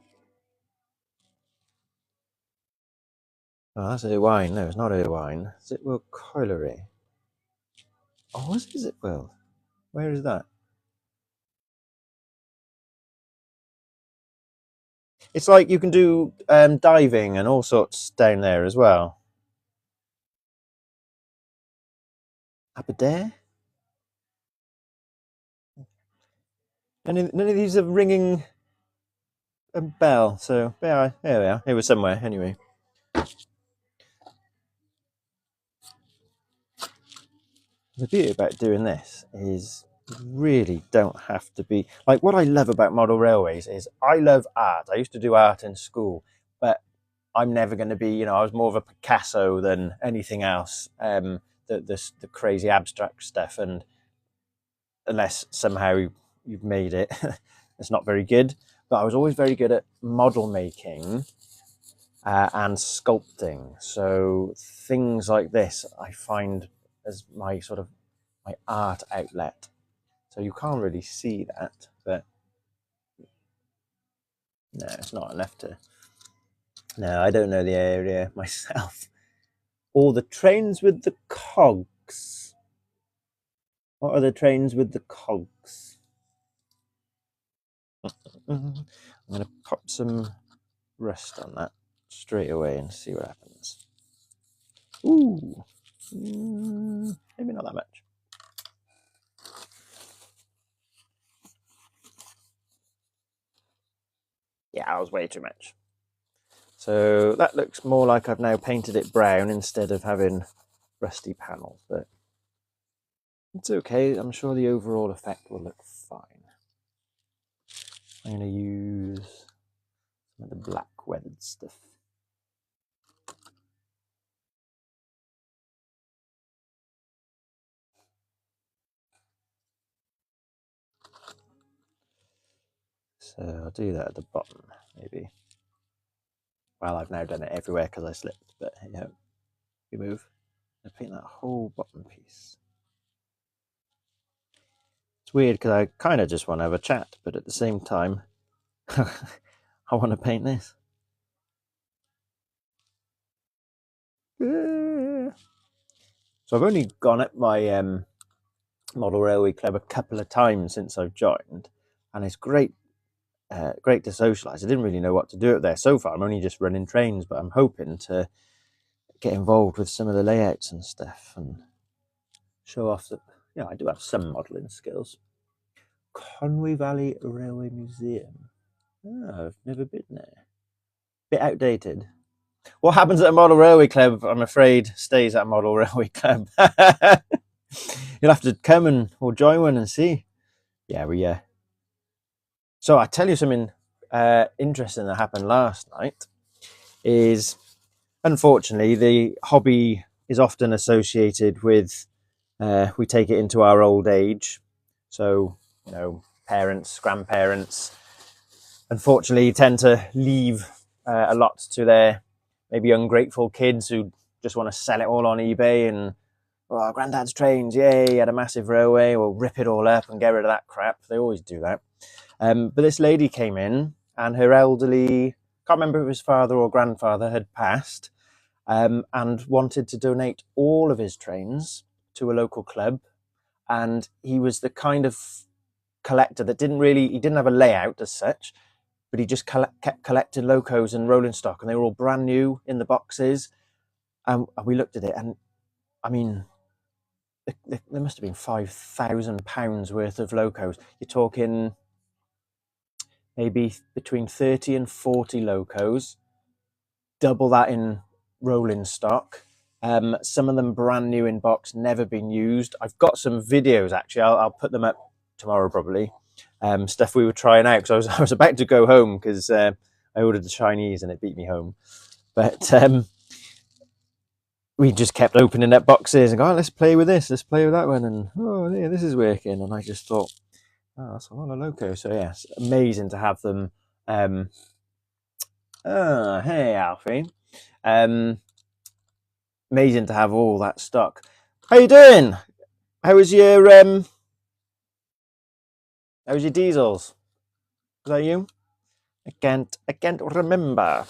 Oh, that's Irvine. No, it's not Irvine. Zip World Colliery. Oh, is it Zip World? Where is that? It's like you can do diving and all sorts down there as well. Aberdare? None of these are ringing a bell. So there we are. It was somewhere anyway. The beauty about doing this is you really don't have to be like, what I love about model railways is I love art. I used to do art in school, but I'm never going to be, I was more of a Picasso than anything else. The crazy abstract stuff, and unless somehow you've made it, it's not very good. But I was always very good at model making and sculpting. So things like this I find as my sort of my art outlet. So you can't really see that, but no, it's not enough to. No, I don't know the area myself. Or the trains with the cogs. What are the trains with the cogs? I'm going to pop some rust on that straight away and see what happens. Ooh, maybe not that much. Yeah, that was way too much. So that looks more like I've now painted it brown instead of having rusty panels, but it's okay. I'm sure the overall effect will look fine. I'm going to use some of the black weathered stuff. So I'll do that at the bottom, maybe. Well, I've now done it everywhere because I slipped, but yeah, you move. I paint that whole bottom piece. It's weird because I kind of just want to have a chat, but at the same time, I want to paint this. So I've only gone at my Model Railway Club a couple of times since I've joined, and it's great great to socialise. I didn't really know what to do up there so far. I'm only just running trains, but I'm hoping to get involved with some of the layouts and stuff and show off that, I do have some modelling skills. Conwy Valley Railway Museum. Oh, I've never been there. Bit outdated. What happens at a model railway club, I'm afraid, stays at a model railway club. You'll have to come or join one and see. Yeah. So I tell you something interesting that happened last night is, unfortunately, the hobby is often associated with we take it into our old age. So, parents, grandparents, unfortunately, tend to leave a lot to their maybe ungrateful kids who just want to sell it all on eBay and, oh, granddad's trains, yay, he had a massive railway, we'll rip it all up and get rid of that crap. They always do that. But this lady came in and her elderly can't remember if his father or grandfather had passed, and wanted to donate all of his trains to a local club. And he was the kind of collector that he didn't have a layout as such, but he just kept collecting locos and rolling stock, and they were all brand new in the boxes. And we looked at it, and I mean, there must have been £5,000 worth of locos. You're talking maybe between 30 and 40 locos, double that in rolling stock. Some of them brand new in box, never been used. I've got some videos actually. I'll put them up tomorrow probably. Stuff we were trying out because I was about to go home because I ordered the Chinese and it beat me home. But we just kept opening up boxes and go, oh, let's play with this, let's play with that one, and oh yeah, this is working. And I just thought, oh, that's a lot of loco. So yes, amazing to have them. Hey Alfie. Amazing to have all that stock. How you doing? How was your diesels? Was that you? I can't remember.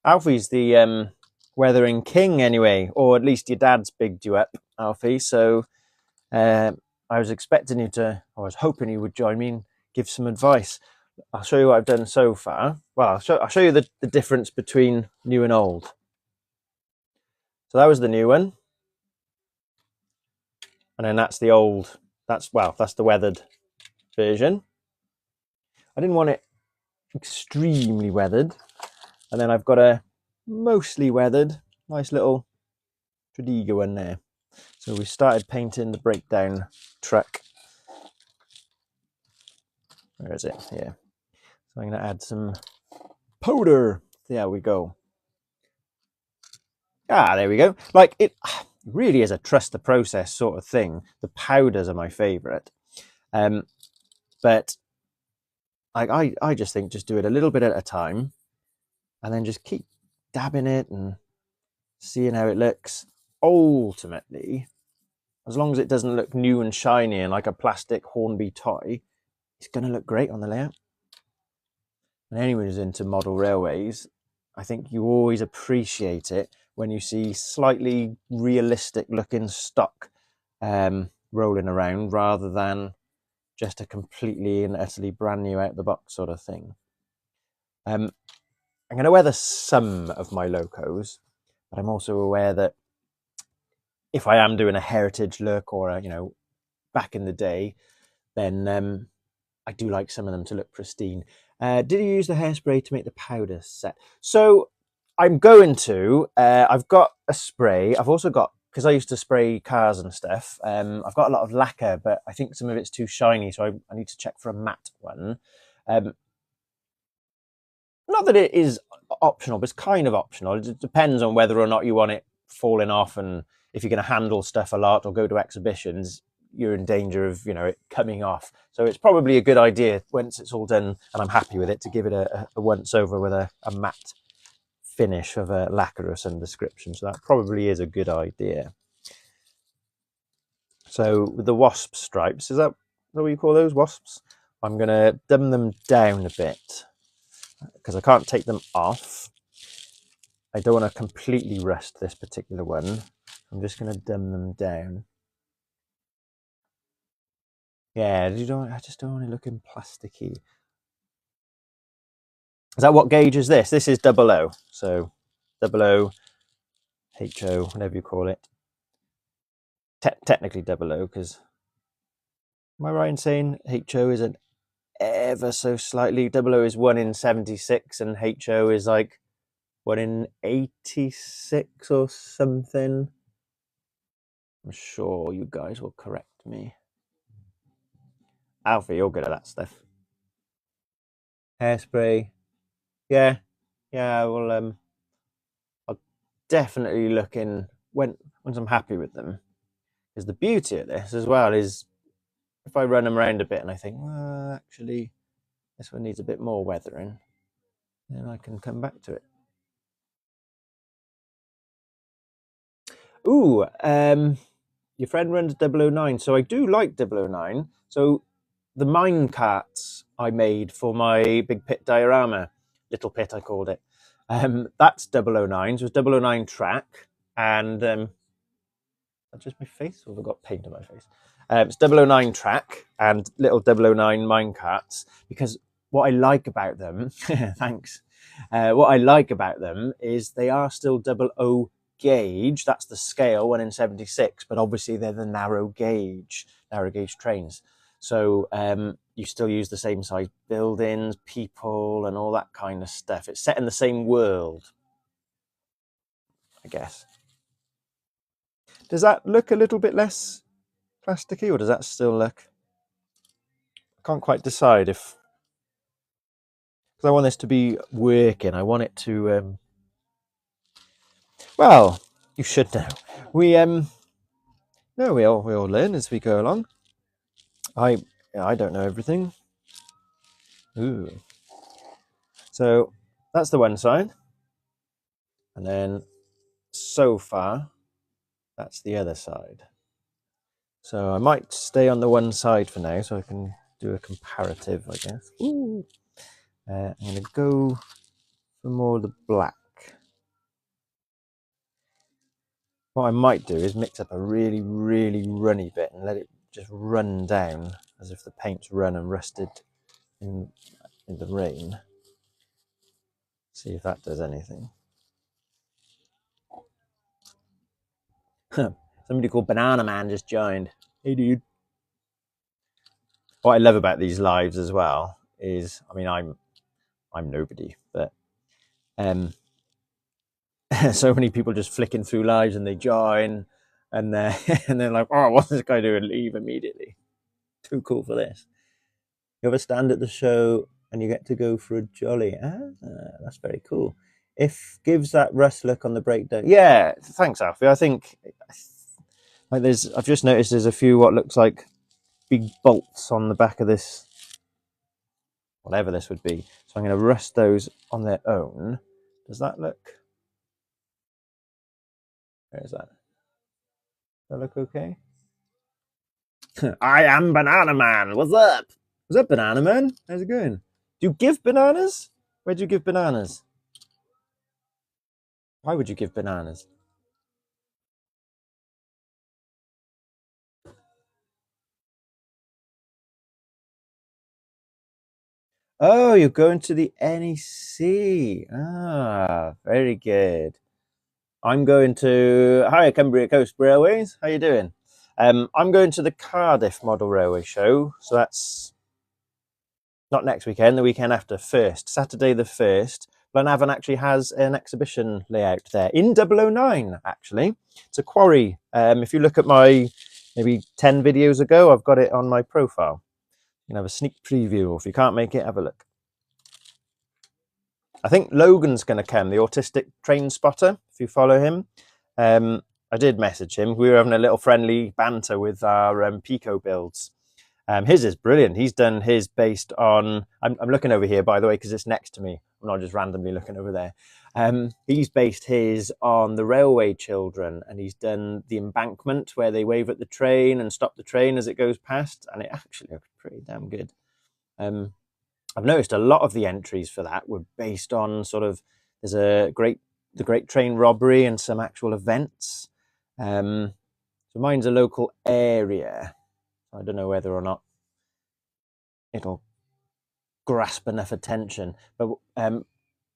Alfie's the weathering king anyway, or at least your dad's bigged you up, Alfie. So I was expecting you to, I was hoping you would join me and give some advice. I'll show you what I've done so far. Well, I'll show you the difference between new and old. So that was the new one. And then that's the old, that's the weathered version. I didn't want it extremely weathered. And then I've got a mostly weathered, nice little Tradiga one there. So we started painting the breakdown truck. Where is it? Here. So I'm going to add some powder. There we go. There we go. Like, it really is a trust the process sort of thing. The powders are my favourite. But I just think just do it a little bit at a time and then just keep dabbing it and seeing how it looks. Ultimately, as long as it doesn't look new and shiny and like a plastic Hornby toy, it's going to look great on the layout. And anyone who's into model railways, I think you always appreciate it when you see slightly realistic looking stock rolling around rather than just a completely and utterly brand new out the box sort of thing. I'm going to weather some of my locos, but I'm also aware that if I am doing a heritage look or a, back in the day, then I do like some of them to look pristine. Did you use the hairspray to make the powder set? So I'm going to. I've got a spray. I've also got, because I used to spray cars and stuff, I've got a lot of lacquer, but I think some of it's too shiny, so I need to check for a matte one. Not that it is optional, but it's kind of optional. It depends on whether or not you want it falling off, and if you're going to handle stuff a lot or go to exhibitions, you're in danger of it coming off. So it's probably a good idea once it's all done and I'm happy with it to give it a once over with a matte finish of a lacquer of some description. So that probably is a good idea. So with the wasp stripes, is that what you call those, wasps? I'm going to dim them down a bit because I can't take them off. I don't want to completely rust this particular one. I'm just going to dim them down. Yeah, I just don't want it looking plasticky. Is that what gauge is this? This is 00. So 00, HO, whatever you call it. Technically 00, because am I right in saying HO is an ever so slightly, 00 is 1 in 76 and HO is like 1 in 86 or something. I'm sure you guys will correct me. Alfie, you're good at that stuff. Hairspray. Yeah. Well, I'll definitely look in once I'm happy with them. Because the beauty of this as well is if I run them around a bit and I think, well, actually, this one needs a bit more weathering, then I can come back to it. Ooh, your friend runs 009. So I do like 009. So the mine carts I made for my big pit diorama. Little pit, I called it. That's 009. So it's 009 track. And is that just my face, or have I got paint on my face? It's 009 track and little 009 minecarts, because what I like about them, thanks. What I like about them is they are still 00 gauge. That's the scale, 1 in 76, but obviously they're the narrow gauge trains. So you still use the same size buildings, people, and all that kind of stuff. It's set in the same world, I guess. Does that look a little bit less plasticky, or does that still look? I can't quite decide if, because I want this to be working. I want it to. Well, you should know. We no, we all learn as we go along. I don't know everything. Ooh. So that's the one side, and then so far that's the other side. So I might stay on the one side for now, so I can do a comparative, I guess. Ooh. I'm going to go for more of the black. What I might do is mix up a really, really runny bit and let it just run down as if the paint's run and rusted in the rain. See if that does anything. Somebody called Banana Man just joined. Hey, dude. What I love about these lives as well is, I mean, I'm nobody, but so many people just flicking through lives and they join and they're and they're like, oh, what's this guy doing? Leave immediately. Too cool for this. You ever stand at the show and you get to go for a jolly? That's very cool. If gives that rust look on the breakdown. Yeah, thanks, Alfie. I think like I've just noticed there's a few what looks like big bolts on the back of this, whatever this would be. So I'm going to rust those on their own. Does that look? Where is that? Does that look okay? I am Banana Man. What's up? What's up, Banana Man? How's it going? Do you give bananas? Where'd you give bananas? Why would you give bananas? Oh, you're going to the NEC. Ah, very good. I'm going to Higher Cumbria Coast Railways. How you doing? I'm going to the Cardiff Model Railway Show. So that's not next weekend, the weekend after, Saturday the 1st. Blenavon actually has an exhibition layout there in 009, actually. It's a quarry. If you look at my maybe 10 videos ago, I've got it on my profile. You can have a sneak preview, or if you can't make it, have a look. I think Logan's going to come, the autistic train spotter, if you follow him. I did message him. We were having a little friendly banter with our Pico builds. His is brilliant. He's done his based on, I'm looking over here, by the way, because it's next to me. I'm not just randomly looking over there. He's based his on the railway children, and he's done the embankment where they wave at the train and stop the train as it goes past, and it actually looks pretty damn good. I've noticed a lot of the entries for that were based on sort of, there's the Great Train Robbery and some actual events. So mine's a local area. I don't know whether or not it'll grasp enough attention, but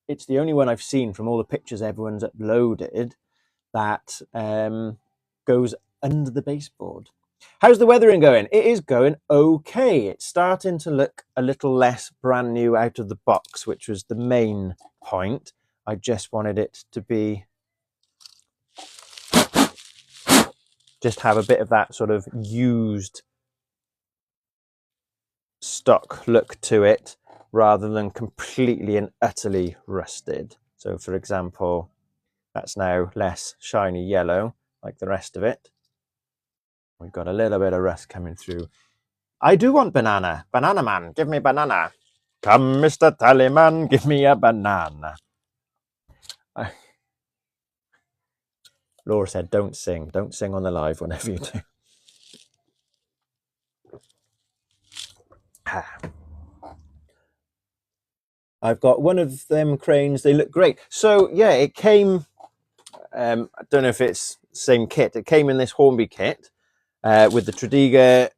it's the only one I've seen from all the pictures everyone's uploaded that goes under the baseboard. How's the weathering going? It is going okay. It's starting to look a little less brand new out of the box, which was the main point. I just wanted it to be, just have a bit of that sort of used stock look to it, rather than completely and utterly rusted. So for example, that's now less shiny yellow like the rest of it. We've got a little bit of rust coming through. I do want banana. Banana Man, give me banana. Come, Mr. Tallyman, give me a banana. Laura said, don't sing. Don't sing on the live whenever you do. I've got one of them cranes. They look great. So yeah, it came. I don't know if it's the same kit. It came in this Hornby kit with the Tradiga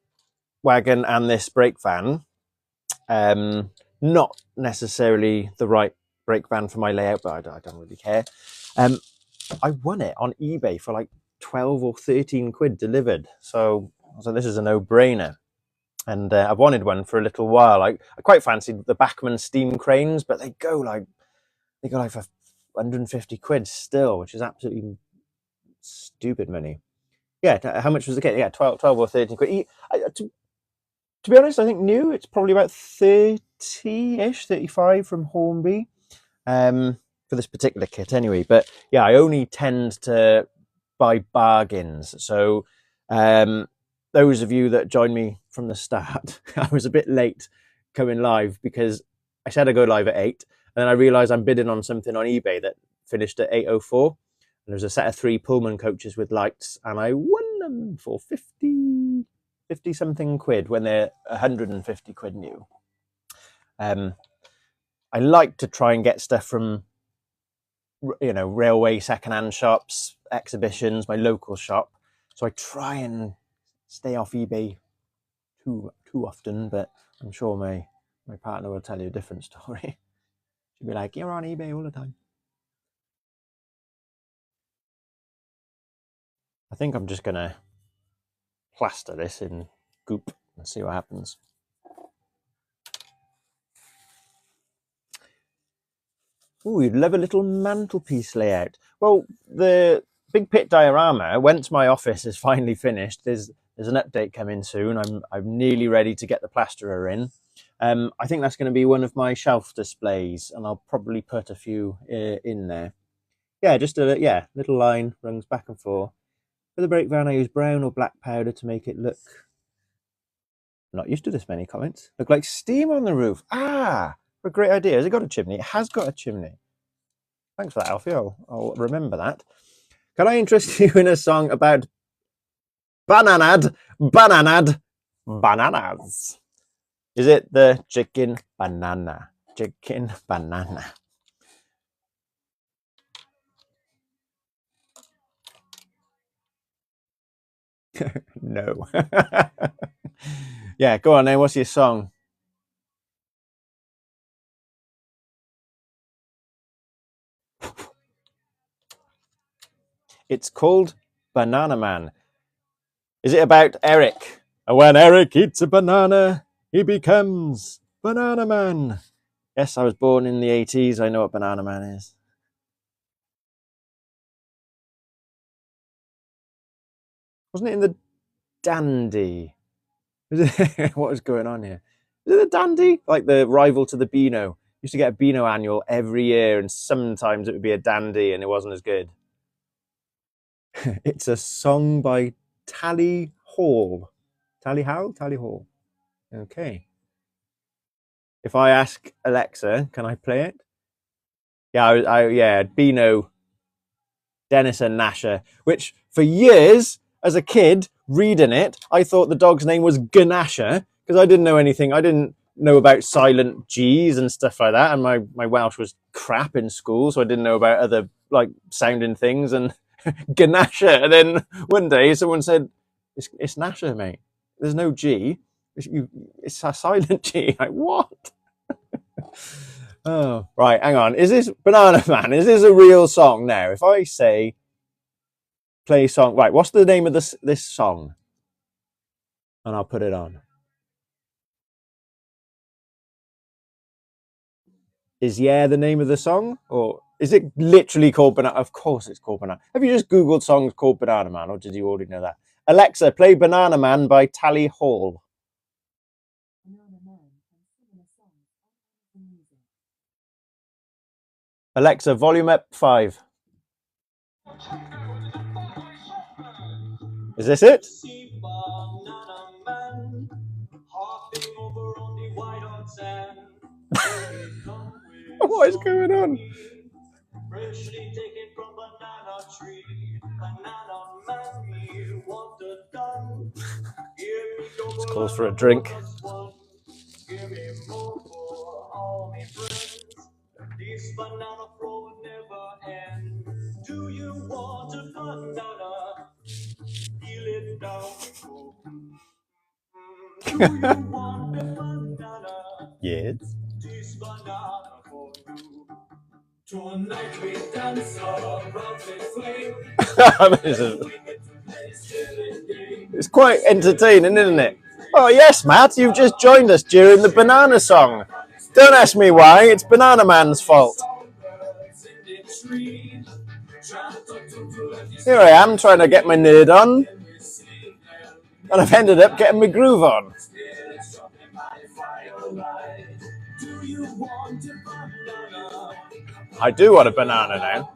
wagon and this brake van. Not necessarily the right brake van for my layout, but I don't really care. I won it on eBay for like 12 or 13 quid delivered. So I was like, this is a no-brainer. And I've wanted one for a little while. I quite fancied the Bachmann steam cranes, but they go like for 150 quid still, which is absolutely stupid money. Yeah, how much was the kit? Yeah, 12 or 13 quid. To be honest, I think new, it's probably about 30-ish, 35 from Hornby for this particular kit anyway. But yeah, I only tend to buy bargains. So those of you that joined me from the start, I was a bit late coming live because I said I'd go live at 8, and then I realised I'm bidding on something on eBay that finished at 8:04. And there's a set of 3 Pullman coaches with lights, and I won them for 50 something quid when they're 150 quid new. I like to try and get stuff from, you know, railway secondhand shops, exhibitions, my local shop. So I try and stay off eBay too often, but I'm sure my partner will tell you a different story. She'll be like, you're on eBay all the time. I think I'm just gonna plaster this in goop and see what happens. Ooh, you'd love a little mantelpiece layout. Well, the big pit diorama, once my office is finally finished, there's an update coming soon. I'm nearly ready to get the plasterer in. I think that's going to be one of my shelf displays, and I'll probably put a few in there. Yeah, just a little line runs back and forth. For the brake van, I use brown or black powder to make it look. I'm not used to this many comments. Look like steam on the roof. Ah, what a great idea. Has it got a chimney? It has got a chimney. Thanks for that, Alfie. I'll remember that. Can I interest you in a song about bananas? Is it the chicken banana? Chicken banana. No. Yeah, go on then. What's your song? It's called Banana Man. Is it about Eric? And when Eric eats a banana, he becomes Banana Man. Yes, I was born in the 80s. I know what Banana Man is. Wasn't it in the Dandy? What is going on here? Is it the Dandy? Like the rival to the Beano. Used to get a Beano annual every year, and sometimes it would be a Dandy, and it wasn't as good. It's a song by Tally Hall. Tally Hall? Tally Hall. Okay. If I ask Alexa, can I play it? Yeah, Beano, Dennis and Nasher, which for years as a kid reading it, I thought the dog's name was Ganasha because I didn't know anything. I didn't know about silent G's and stuff like that, and my Welsh was crap in school, so I didn't know about other like sounding things and Ganasha. And then one day someone said, "It's Nasha, mate. There's no G. It's a silent G." Like what? Oh, right. Hang on. Is this Banana Man? Is this a real song now? If I say play song, right? What's the name of this song? And I'll put it on. Is yeah the name of the song, or is it literally called Banana? Of course, it's called Banana. Have you just Googled songs called Banana Man, or did you already know that? Alexa, play Banana Man by Tally Hall. Alexa, volume up 5. Is this it? What is going on? This calls for a drink. This banana flow never end. Do you want a banana? Peel it down. Do you want a banana? Yes. This banana for you. Tonight we dance around the flame. It's quite entertaining, isn't it? Oh yes, Matt, you've just joined us during the banana song. Don't ask me why, it's Banana Man's fault. Here I am trying to get my nerd on, and I've ended up getting my groove on. I do want a banana now.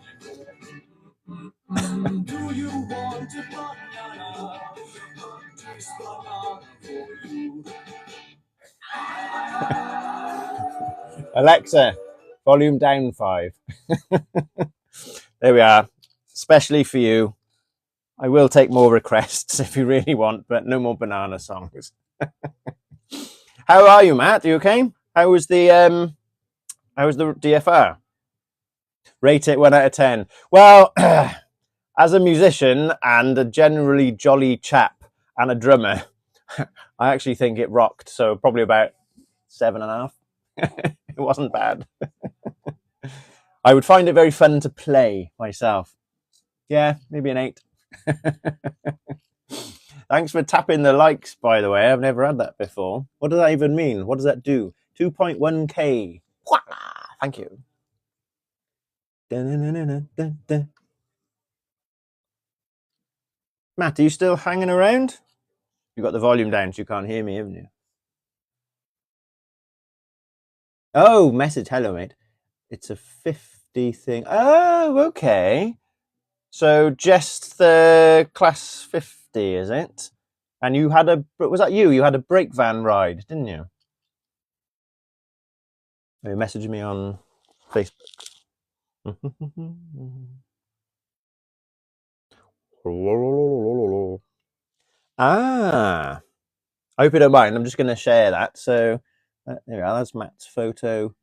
Alexa, volume down 5. There we are, especially for you. I will take more requests if you really want, but no more banana songs. How are you, Matt? Are you okay? How was the DFR? Rate it 1 out of 10. Well, as a musician and a generally jolly chap and a drummer, I actually think it rocked. So probably about 7.5. It wasn't bad. I would find it very fun to play myself. Yeah, maybe an 8. Thanks for tapping the likes, by the way. I've never had that before. What does that even mean? What does that do? 2.1k. Thank you. Matt, are you still hanging around? You've got the volume down so you can't hear me, haven't you? Oh, message. Hello, mate. It's a 50 thing. Oh, okay. So just the class 50, is it? And you had was that you? You had a brake van ride, didn't you? You messaged me on Facebook. Ah, I hope you don't mind. I'm just going to share that. So there we are. That's Matt's photo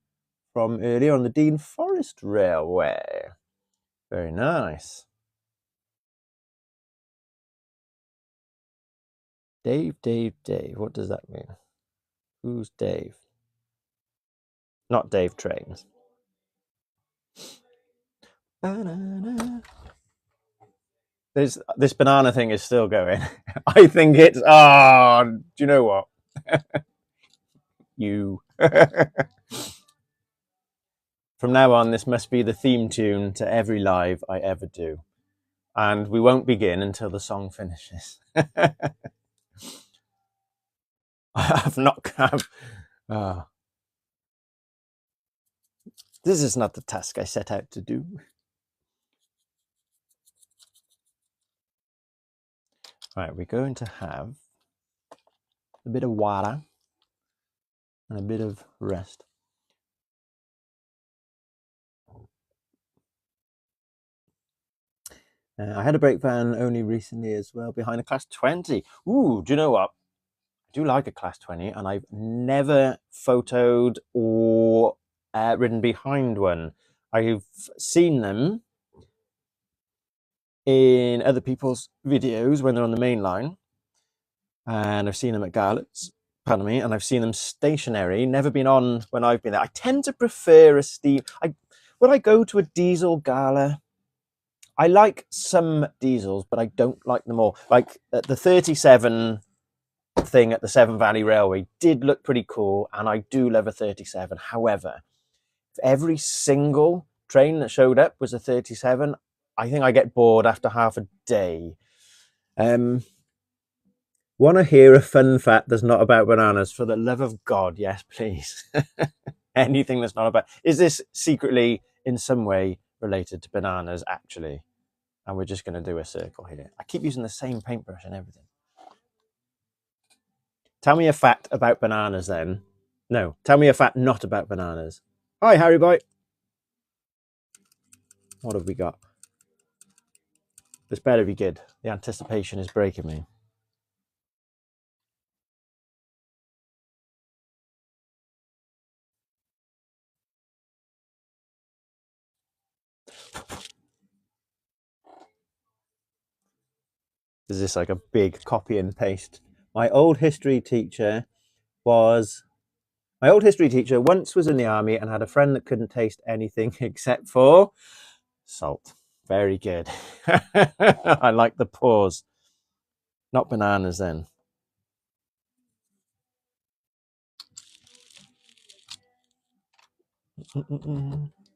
from earlier on the Dean Forest Railway. Very nice. Dave. What does that mean? Who's Dave? Not Dave Trains. Banana. This banana thing is still going. I think it's. Do you know what? You. From now on, this must be the theme tune to every live I ever do. And we won't begin until the song finishes. I've not. This is not the task I set out to do. Right, we're going to have a bit of water and a bit of rest. I had a brake van only recently as well, behind a class 20. Ooh, do you know what? I do like a class 20, and I've never photoed or ridden behind one. I've seen them in other people's videos when they're on the main line, and I've seen them at galas, pardon me, and I've seen them stationary, never been on when I've been there. I tend to prefer a steam. Would I go to a diesel gala? I like some diesels, but I don't like them all. Like the 37 thing at the Severn Valley Railway did look pretty cool, and I do love a 37. However, if every single train that showed up was a 37, I think I get bored after half a day. Want to hear a fun fact that's not about bananas? For the love of God, yes, please. Anything that's not about... Is this secretly in some way related to bananas, actually? And we're just going to do a circle here. I keep using the same paintbrush and everything. Tell me a fact about bananas then. No, tell me a fact not about bananas. Hi, Harry Boy. What have we got? This better be good. The anticipation is breaking me. Is this like a big copy and paste? My old history teacher once was in the army and had a friend that couldn't taste anything except for salt. Very good. I like the pause. Not bananas then.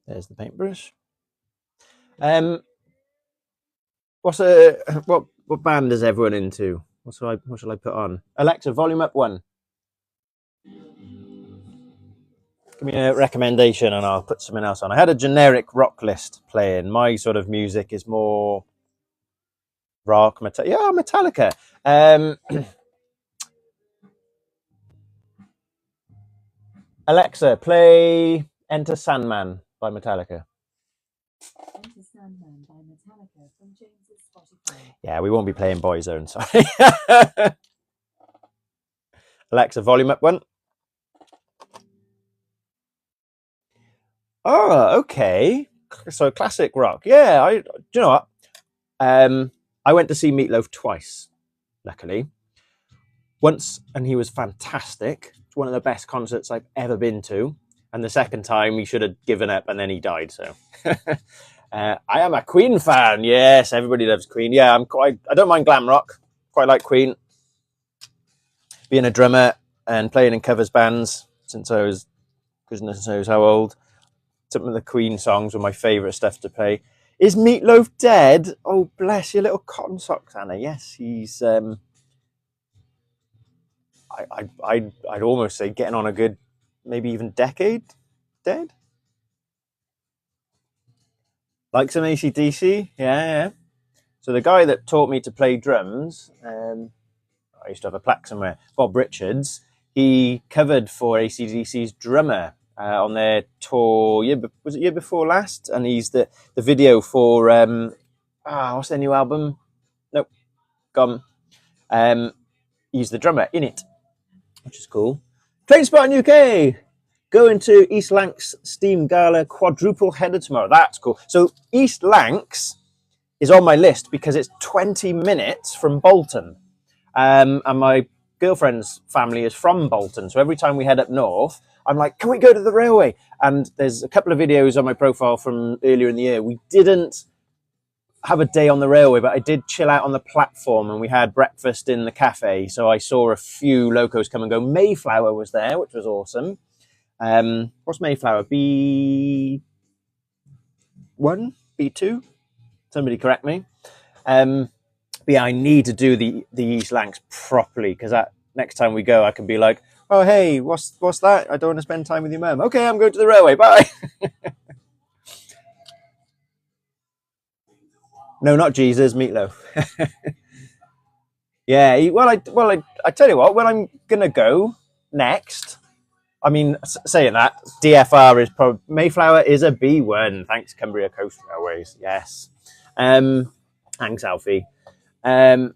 There's the paintbrush. What band is everyone into? What shall I put on? Alexa, volume up 1. Give me a recommendation and I'll put something else on. I had a generic rock list playing. My sort of music is more rock, Metallica. Alexa, play Enter Sandman by Metallica. Enter Sandman by Metallica from James's Spotify. Yeah, we won't be playing Boyzone, sorry. Alexa, volume up 1. Oh, okay. So classic rock. Yeah, do you know what? I went to see Meatloaf twice, luckily. Once, and he was fantastic. It's one of the best concerts I've ever been to. And the second time, he should have given up, and then he died. So, I am a Queen fan. Yes, everybody loves Queen. Yeah, I don't mind glam rock. Quite like Queen. Being a drummer and playing in covers bands since I was goodness knows how old. Some of the Queen songs were my favourite stuff to play. Is Meatloaf dead? Oh, bless your little cotton socks, Anna. Yes, he's. I'd almost say getting on a good, maybe even decade dead. Like some AC/DC, yeah. So the guy that taught me to play drums, I used to have a plaque somewhere. Bob Richards. He covered for AC/DC's drummer. On their tour, was it year before last? And he's the video for what's their new album? Nope, gone. He's the drummer in it, which is cool. Train Spartan UK going to East Lancs Steam Gala quadruple header tomorrow. That's cool. So East Lancs is on my list because it's 20 minutes from Bolton, and my girlfriend's family is from Bolton. So every time we head up north, I'm like, can we go to the railway? And there's a couple of videos on my profile from earlier in the year. We didn't have a day on the railway, but I did chill out on the platform and we had breakfast in the cafe. So I saw a few locos come and go. Mayflower was there, which was awesome. What's Mayflower? B1? B2? Somebody correct me. But yeah, I need to do the East Lancs properly because that next time we go, I can be like, oh, hey, what's that? I don't want to spend time with your mum. Okay, I'm going to the railway. Bye. No, not Jesus, Meatloaf. Yeah, I tell you what, when I'm going to go next, I mean, saying that, DFR is probably, Mayflower is a B1. Thanks, Cumbria Coast Railways. Yes. Thanks, Alfie. I'm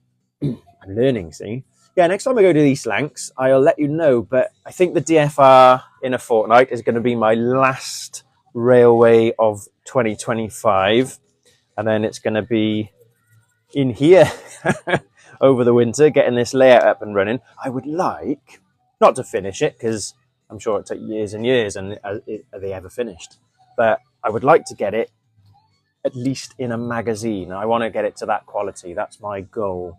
learning, see? Yeah, next time I go to East Lancs, I'll let you know. But I think the DFR in a fortnight is going to be my last railway of 2025. And then it's going to be in here over the winter, getting this layout up and running. I would like, not to finish it, because I'm sure it took years and years, and are they ever finished? But I would like to get it at least in a magazine. I want to get it to that quality. That's my goal.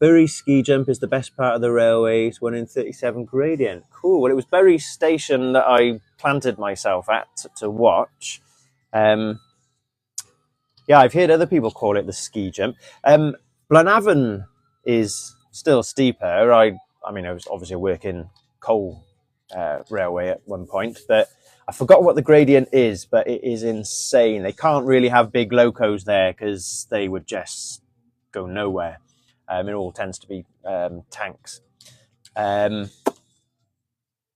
Bury ski jump is the best part of the railway. It's 1 in 37 gradient. Cool. Well, it was Bury Station that I planted myself at to watch. Yeah, I've heard other people call it the ski jump. Blenavon is still steeper. I mean, I was obviously working coal railway at one point, but I forgot what the gradient is, but it is insane. They can't really have big locos there because they would just go nowhere. It all tends to be tanks. I'm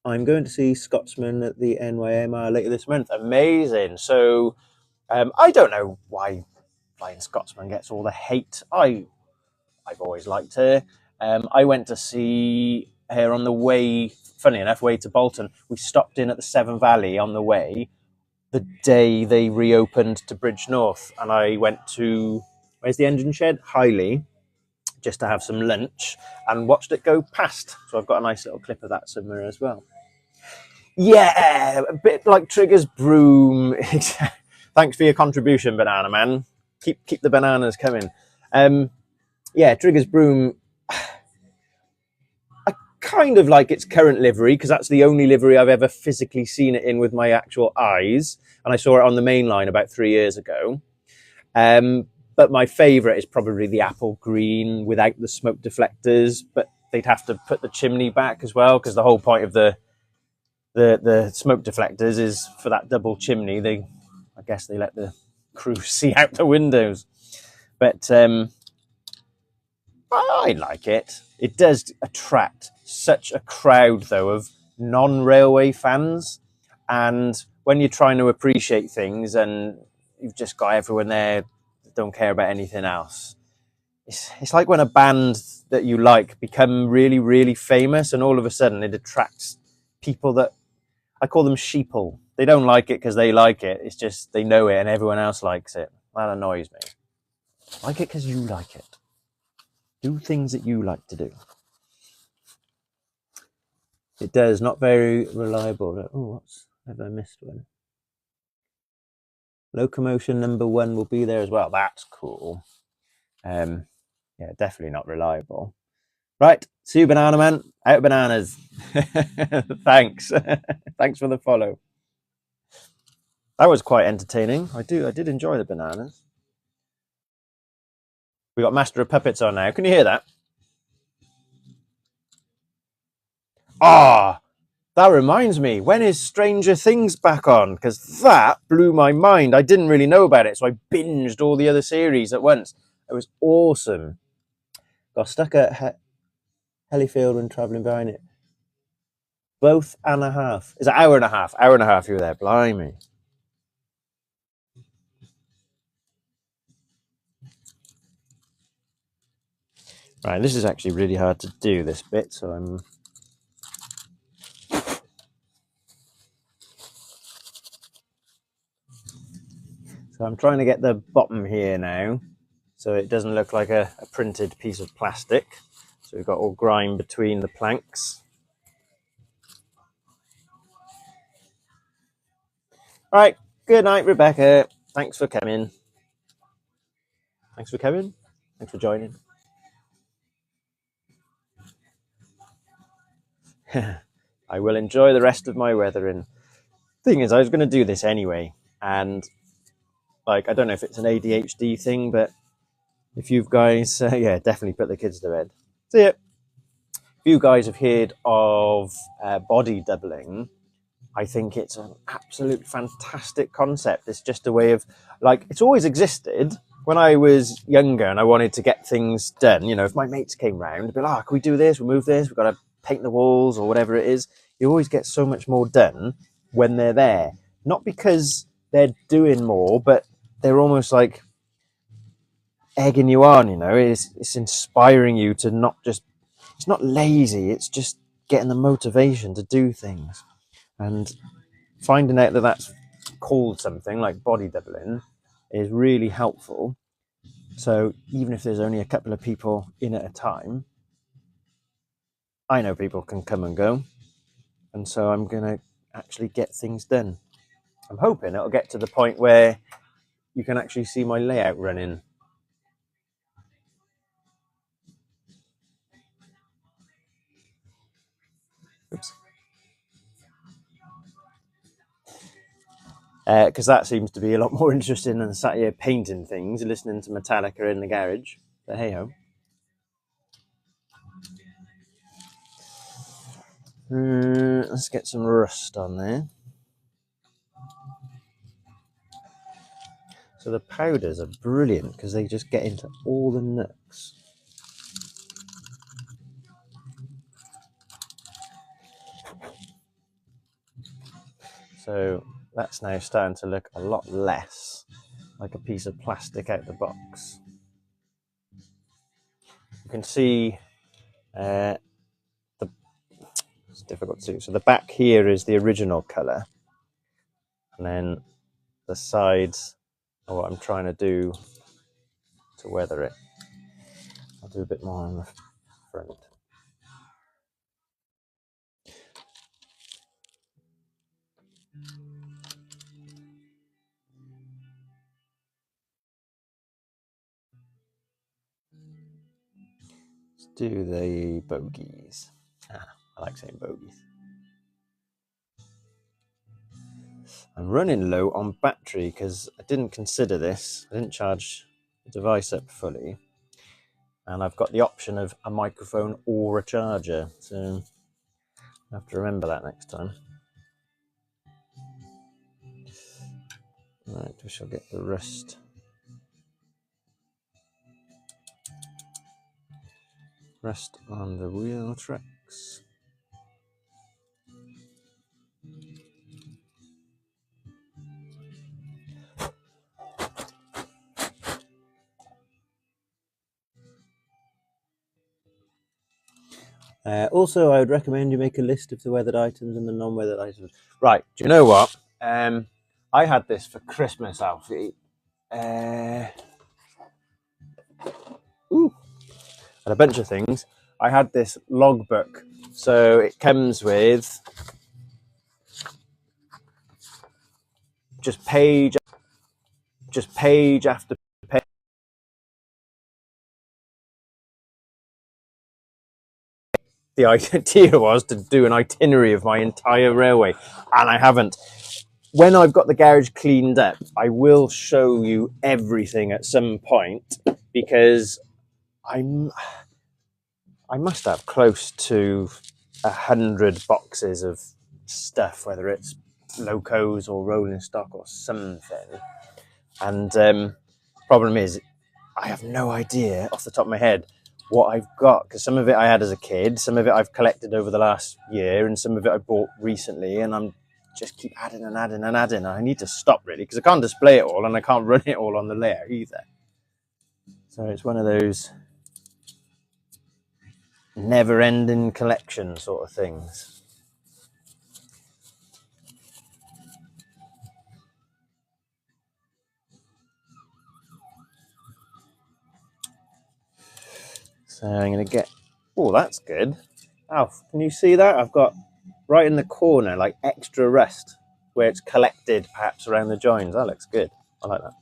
going to see Scotsman at the NYMR later this month. Amazing. So I don't know why Flying Scotsman gets all the hate. I've always liked her. I went to see her on the way, funny enough, way to Bolton. We stopped in at the Severn Valley on the way. the day they reopened to Bridge North, and I went to, where's the engine shed? Highley, just to have some lunch and watched it go past. So I've got a nice little clip of that somewhere as well. Yeah, a bit like Trigger's broom. Thanks for your contribution, Banana Man. Keep the bananas coming. Yeah, Trigger's broom. I kind of like its current livery because that's the only livery I've ever physically seen it in with my actual eyes, and I saw it on the main line about 3 years ago. But my favourite is probably the apple green without the smoke deflectors, but they'd have to put the chimney back as well because the whole point of the smoke deflectors is for that double chimney. I guess they let the crew see out the windows. But I like it. It does attract such a crowd, though, of non-railway fans. And when you're trying to appreciate things and you've just got everyone there that don't care about anything else, it's like when a band that you like become really, really famous and all of a sudden it attracts people that, I call them sheeple. They don't like it because they like it. It's just they know it and everyone else likes it. That annoys me. Like it because you like it. Do things that you like to do. It does. Not very reliable. Oh, have I missed one? Locomotion number 1 will be there as well. That's cool. Yeah, definitely not reliable. Right. See you, Banana Man. Out bananas. Thanks. Thanks for the follow. That was quite entertaining. I did enjoy the bananas. We got Master of Puppets on now. Can you hear that? Ah, that reminds me. When is Stranger Things back on? Because that blew my mind. I didn't really know about it, so I binged all the other series at once. It was awesome. Got stuck at Hellifield when travelling behind it. Both and a half. It's an hour and a half. Hour and a half you were there. Blimey. Right, this is actually really hard to do, this bit, so I'm trying to get the bottom here now so it doesn't look like a printed piece of plastic. So we've got all grime between the planks. All right, good night, Rebecca. Thanks for coming. Thanks for coming. Thanks for joining. I will enjoy the rest of my weathering. Thing is, I was going to do this anyway, and like I don't know if it's an ADHD thing, but if you guys, yeah, definitely put the kids to bed. See ya. If you guys have heard of body doubling, I think it's an absolute fantastic concept. It's just a way of, like, it's always existed. When I was younger and I wanted to get things done, you know, if my mates came round, they'd be like, oh, can we do this? We'll move this. We've got to paint the walls or whatever it is. You always get so much more done when they're there. Not because they're doing more, but they're almost like egging you on, you know. It's inspiring you to not just, it's not lazy. It's just getting the motivation to do things. And finding out that that's called something like body doubling is really helpful. So even if there's only a couple of people in at a time, I know people can come and go. And so I'm going to actually get things done. I'm hoping it'll get to the point where you can actually see my layout running. Oops. Because that seems to be a lot more interesting than sat here painting things, listening to Metallica in the garage. But hey ho. Let's get some rust on there. So the powders are brilliant because they just get into all the nooks. So that's now starting to look a lot less like a piece of plastic out the box. You can see it's difficult to see. So the back here is the original colour, and then the sides are what I'm trying to do to weather it. I'll do a bit more on the front. Let's do the bogies. I like saying bogies. I'm running low on battery because I didn't consider this. I didn't charge the device up fully. And I've got the option of a microphone or a charger. So I have to remember that next time. Right, we shall get the rust. Rest on the wheel tracks. Also, I would recommend you make a list of the weathered items and the non-weathered items. Right, do you know what? I had this for Christmas, Alfie. And a bunch of things. I had this logbook. So it comes with just page after page. The idea was to do an itinerary of my entire railway, and I haven't. When I've got the garage cleaned up, I will show you everything at some point, because I must have close to 100 boxes of stuff, whether it's locos or rolling stock or something. And problem is, I have no idea off the top of my head what I've got, because some of it I had as a kid, some of it I've collected over the last year, and some of it I bought recently, and I'm just keep adding and adding and adding. I need to stop, really, because I can't display it all and I can't run it all on the layout either. So it's one of those never-ending collection sort of things. So I'm going to get... Oh, that's good. Alf, can you see that? I've got right in the corner, like extra rust, where it's collected perhaps around the joins. That looks good. I like that.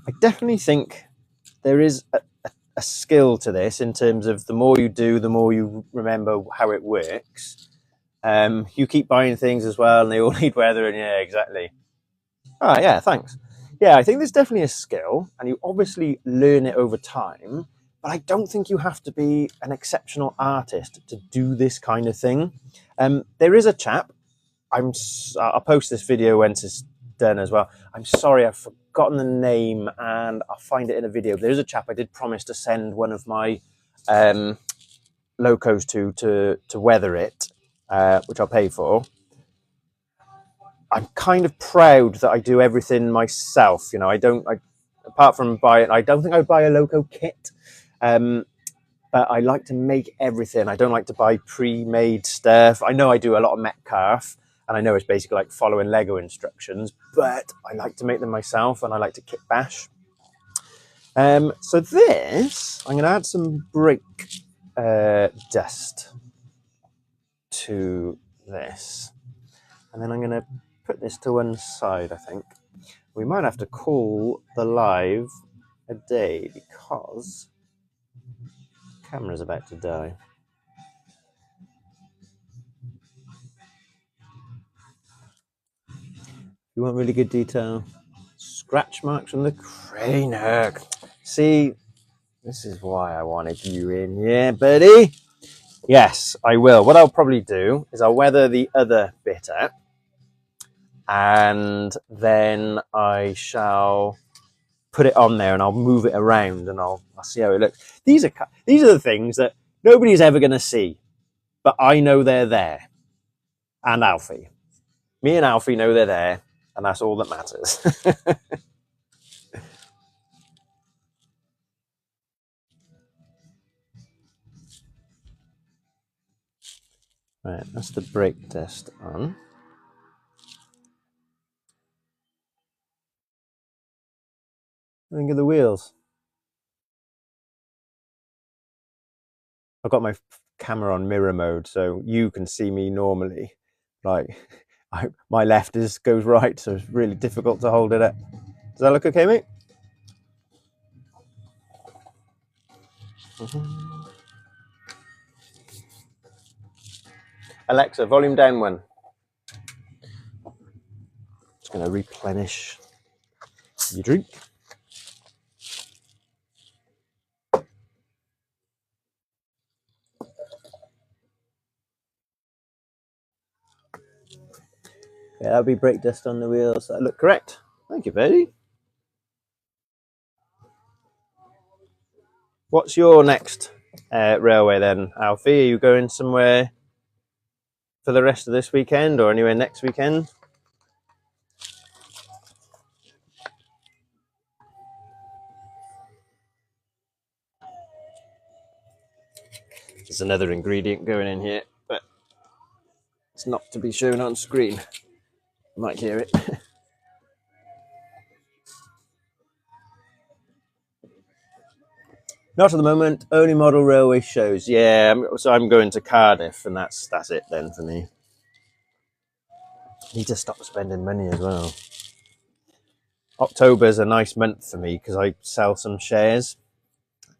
I definitely think there is a skill to this, in terms of the more you do, the more you remember how it works. You keep buying things as well, and they all need weathering. Yeah, exactly. Oh, yeah, thanks. Yeah, I think there's definitely a skill, and you obviously learn it over time, but I don't think you have to be an exceptional artist to do this kind of thing. There is a chap, I'll post this video once it's done as well. I'm sorry, I've forgotten the name, and I'll find it in a video. There's a chap I did promise to send one of my locos to weather it, which I'll pay for. I'm kind of proud that I do everything myself. You know, apart from buying, I don't think I buy a loco kit, but I like to make everything. I don't like to buy pre-made stuff. I know I do a lot of Metcalf, and I know it's basically like following Lego instructions, but I like to make them myself, and I like to kit bash. So this, I'm going to add some brake dust to this, and then I'm going to put this to one side. I think we might have to call the live a day, because the camera's about to die. You want really good detail? Scratch marks from the crane hook. See, this is why I wanted you in here, buddy. Yes, I will. What I'll probably do is I'll weather the other bit out, and then I shall put it on there, and I'll move it around, and I'll see how it looks. These are the things that nobody's ever going to see, but I know they're there. And Alfie. Me and Alfie know they're there, and that's all that matters. Right, that's the brake test on. Think of the wheels. I've got my camera on mirror mode, so you can see me normally. Like, my left goes right, so it's really difficult to hold it up. Does that look okay, mate? Alexa, volume down 1. Just going to replenish your drink. Yeah, that'll be brake dust on the wheels. That look correct. Thank you, buddy. What's your next railway then, Alfie? Are you going somewhere for the rest of this weekend or anywhere next weekend? There's another ingredient going in here, but it's not to be shown on screen. You might hear it. Not at the moment, only model railway shows. Yeah, so I'm going to Cardiff, and that's it then for me. I need to stop spending money as well. October's a nice month for me because I sell some shares,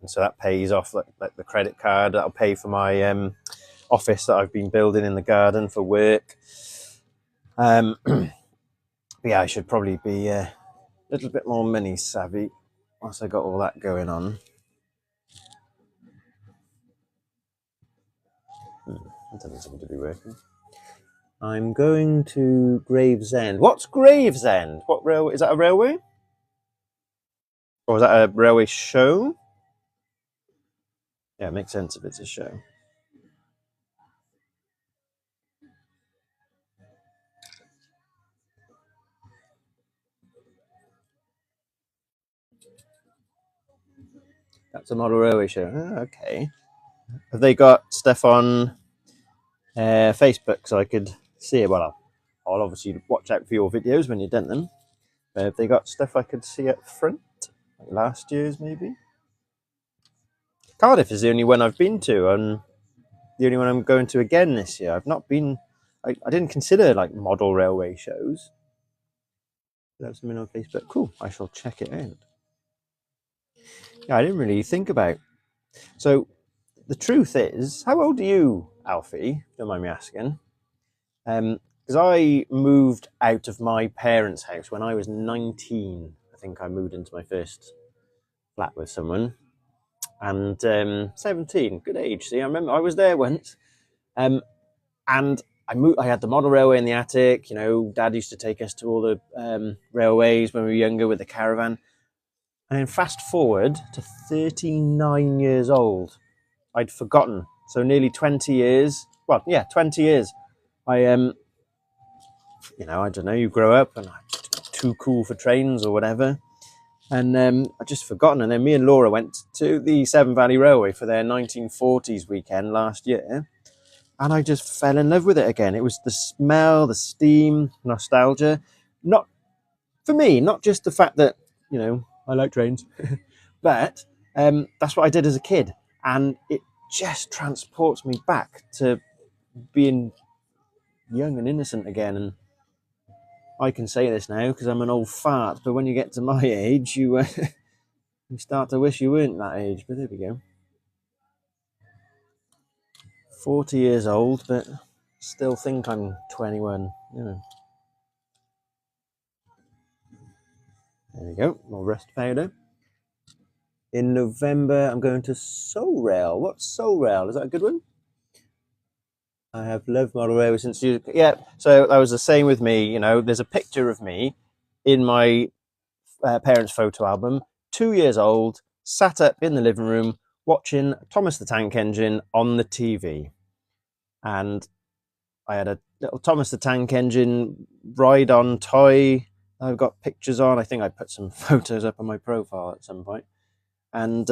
and so that pays off like the credit card. That'll pay for my office that I've been building in the garden for work. Yeah, I should probably be a little bit more money savvy once I got all that going on. It doesn't seem to be working. I'm going to Gravesend. What's Gravesend? What railway? Is that a railway? Or is that a railway show? Yeah, it makes sense if it's a show. That's a model railway show. Oh, okay. Have they got stuff on Facebook so I could see it? Well, I'll obviously watch out for your videos when you've done them. But have they got stuff I could see up front? Like last year's, maybe? Cardiff is the only one I've been to, and the only one I'm going to again this year. I've not been... I didn't consider, like, model railway shows. That's something on Facebook. Cool, I shall check it out. Yeah, I didn't really think about... So, the truth is... How old are you, Alfie? Don't mind me asking. Because I moved out of my parents' house when I was 19. I think I moved into my first flat with someone. And 17, good age. See, I remember I was there once. And I had the model railway in the attic. You know, Dad used to take us to all the railways when we were younger with the caravan. And then fast forward to 39 years old, I'd forgotten. So nearly 20 years. Well, yeah, 20 years. I don't know, you grow up and I'm too cool for trains or whatever. And I'd just forgotten. And then me and Laura went to the Severn Valley Railway for their 1940s weekend last year. And I just fell in love with it again. It was the smell, the steam, nostalgia. Not for me, not just the fact that, you know, I like trains, but that's what I did as a kid. And it just transports me back to being young and innocent again. And I can say this now because I'm an old fart, but when you get to my age, you you start to wish you weren't that age. But there we go. 40 years old, but still think I'm 21. You know. There we go. More rust powder. In November, I'm going to Soul Rail. What's Soul Rail? Is that a good one? I have loved model railway since you... Yeah, so that was the same with me. You know, there's a picture of me in my parents' photo album, 2 years old, sat up in the living room, watching Thomas the Tank Engine on the TV. And I had a little Thomas the Tank Engine ride-on toy I've got pictures on. I think I put some photos up on my profile at some point. And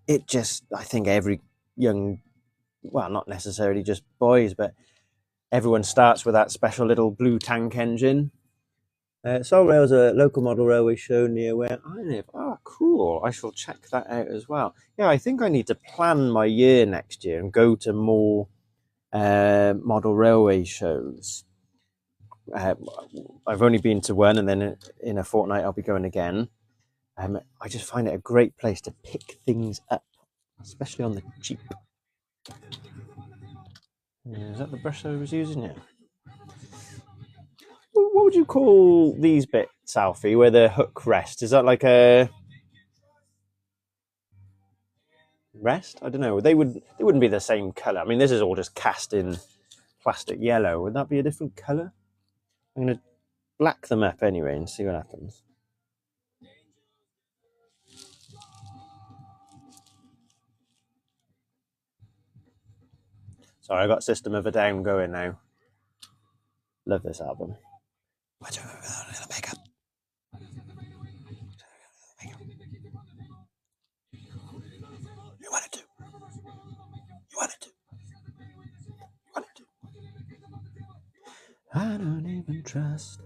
it just, I think every young, well, not necessarily just boys, but everyone starts with that special little blue tank engine. Seoul Rail is a local model railway show near where I live. Oh, cool. I shall check that out as well. Yeah, I think I need to plan my year next year and go to more model railway shows. I've only been to one, and then in a fortnight I'll be going again. I just find it a great place to pick things up, especially on the cheap. Is that the brush I was using? Yeah. What would you call these bits, Alfie, where the hook rests? Is that like a rest? I don't know. They wouldn't be the same colour. I mean, this is all just cast in plastic yellow. Would that be a different colour? I'm going to black them up anyway and see what happens. Sorry, I got System of a Down going now. Love this album. What's a little makeup? You wanted to. You wanted to. You wanted to. I don't even trust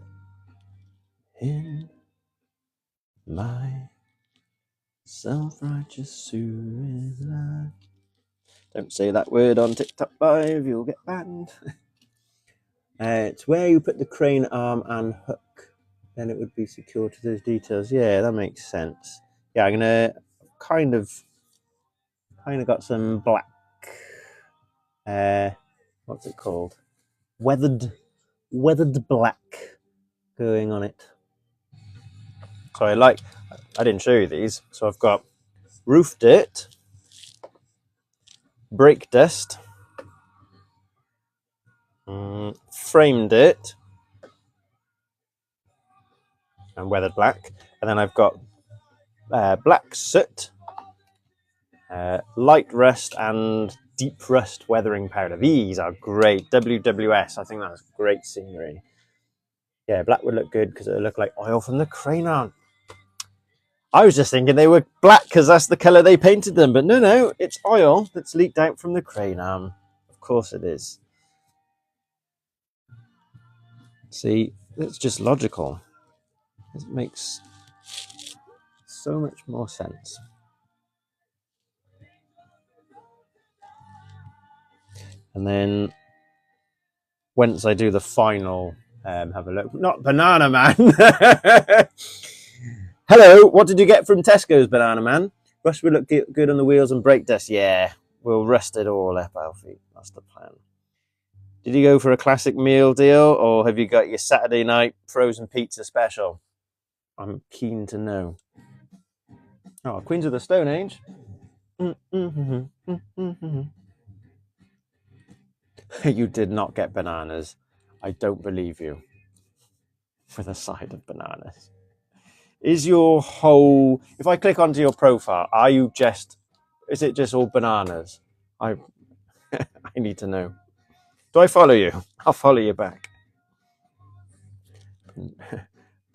in my self-righteous suicide. Don't say that word on TikTok Live, you'll get banned. It's where you put the crane arm and hook, then it would be secure to those details. Yeah, that makes sense. Yeah, I'm gonna kind of got some black, what's it called? Weathered black going on it. So I didn't show you these. So I've got roof dirt, brake dust, frame dirt, and weathered black. And then I've got black soot, light rust, and deep rust weathering powder. These are great. WWS, I think that's great scenery. Yeah, black would look good because it would look like oil from the crane arm. I was just thinking they were black because that's the colour they painted them, but no, it's oil that's leaked out from the crane arm. Of course it is. See, it's just logical. It makes so much more sense. And then once I do the final, have a look. Not Banana Man. Hello, what did you get from Tesco's, Banana Man? Rust would look good on the wheels and brake dust. Yeah, we'll rust it all up, Alfie. That's the plan. Did you go for a classic meal deal, or have you got your Saturday night frozen pizza special? I'm keen to know. Oh, Queens of the Stone Age. You did not get bananas. I don't believe you. With a side of bananas. Is your whole... If I click onto your profile, are you just... Is it just all bananas? I need to know. Do I follow you? I'll follow you back.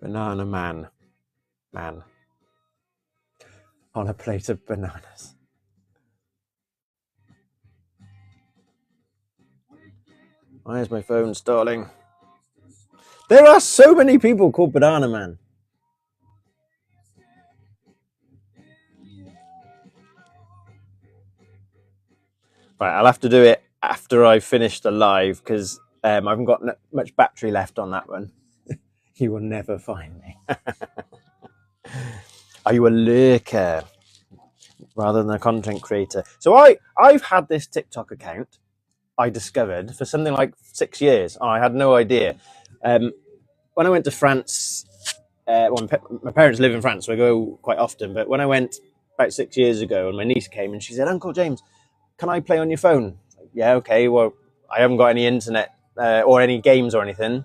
Banana man. Man. On a plate of bananas. Why is my phone stalling? There are so many people called Banana Man. Right, I'll have to do it after I finish the live because I haven't got much battery left on that one. You will never find me. Are you a lurker rather than a content creator? So I've had this TikTok account I discovered for something like 6 years. I had no idea. When I went to France, my parents live in France, so I go quite often. But when I went about 6 years ago, and my niece came and she said, "Uncle James, can I play on your phone?" Yeah, okay. Well, I haven't got any internet or any games or anything.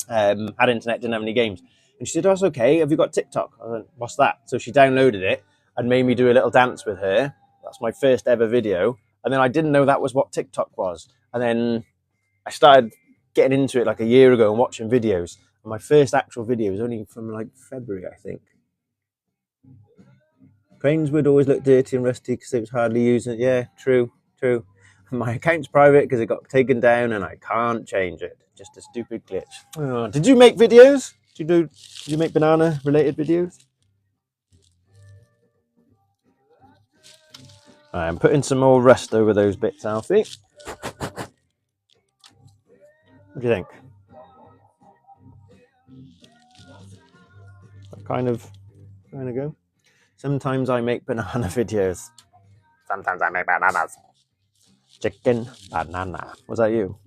Had internet, didn't have any games. And she said, "Oh, that's okay. Have you got TikTok?" I went, "What's that?" So she downloaded it and made me do a little dance with her. That's my first ever video. And then I didn't know that was what TikTok was. And then I started getting into it like a year ago and watching videos. And my first actual video was only from like February, I think. Cranes would always look dirty and rusty because it was hardly used. Yeah, true. My account's private because it got taken down and I can't change it. Just a stupid glitch. Oh, did you make videos? Do you make banana related videos? I'm putting some more rust over those bits, Alfie. What do you think? That kind of go. Sometimes I make banana videos. Sometimes I make bananas. Chicken banana. Was that you?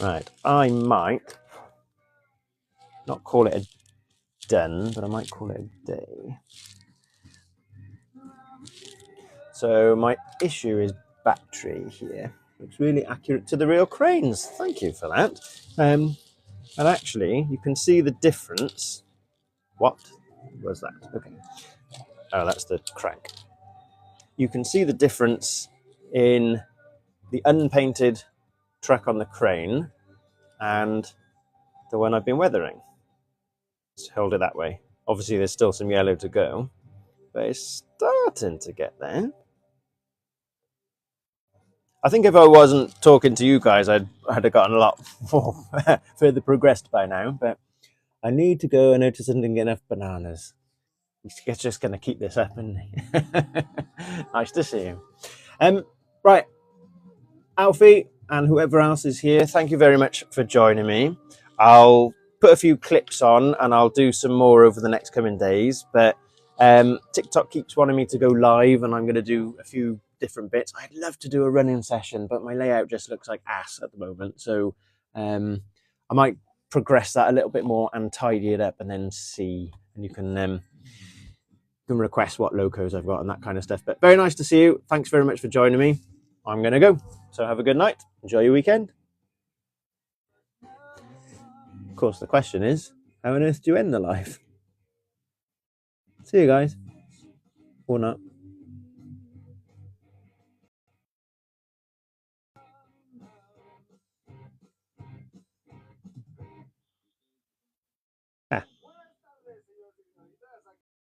Right. I might not call it a done, but I might call it a day. So my issue is battery here. Looks really accurate to the real cranes. Thank you for that. And actually, you can see the difference. What was that? Okay. Oh, that's the crank. You can see the difference in the unpainted track on the crane and the one I've been weathering. Let's hold it that way. Obviously, there's still some yellow to go, but it's starting to get there. I think if I wasn't talking to you guys, I'd have gotten a lot more further progressed by now. But I need to go. I notice I didn't get enough bananas. It's just going to keep this up, and nice to see you. Right, Alfie and whoever else is here, thank you very much for joining me. I'll put a few clips on, and I'll do some more over the next coming days. But TikTok keeps wanting me to go live, and I'm going to do a few different bits. I'd love to do a running session, but my layout just looks like ass at the moment. So I might progress that a little bit more and tidy it up, and then see. And you can request what locos I've got and that kind of stuff. But very nice to see you. Thanks very much for joining me. I'm going to go. So have a good night. Enjoy your weekend. Of course, the question is, how on earth do you end the live? See you guys. Or not.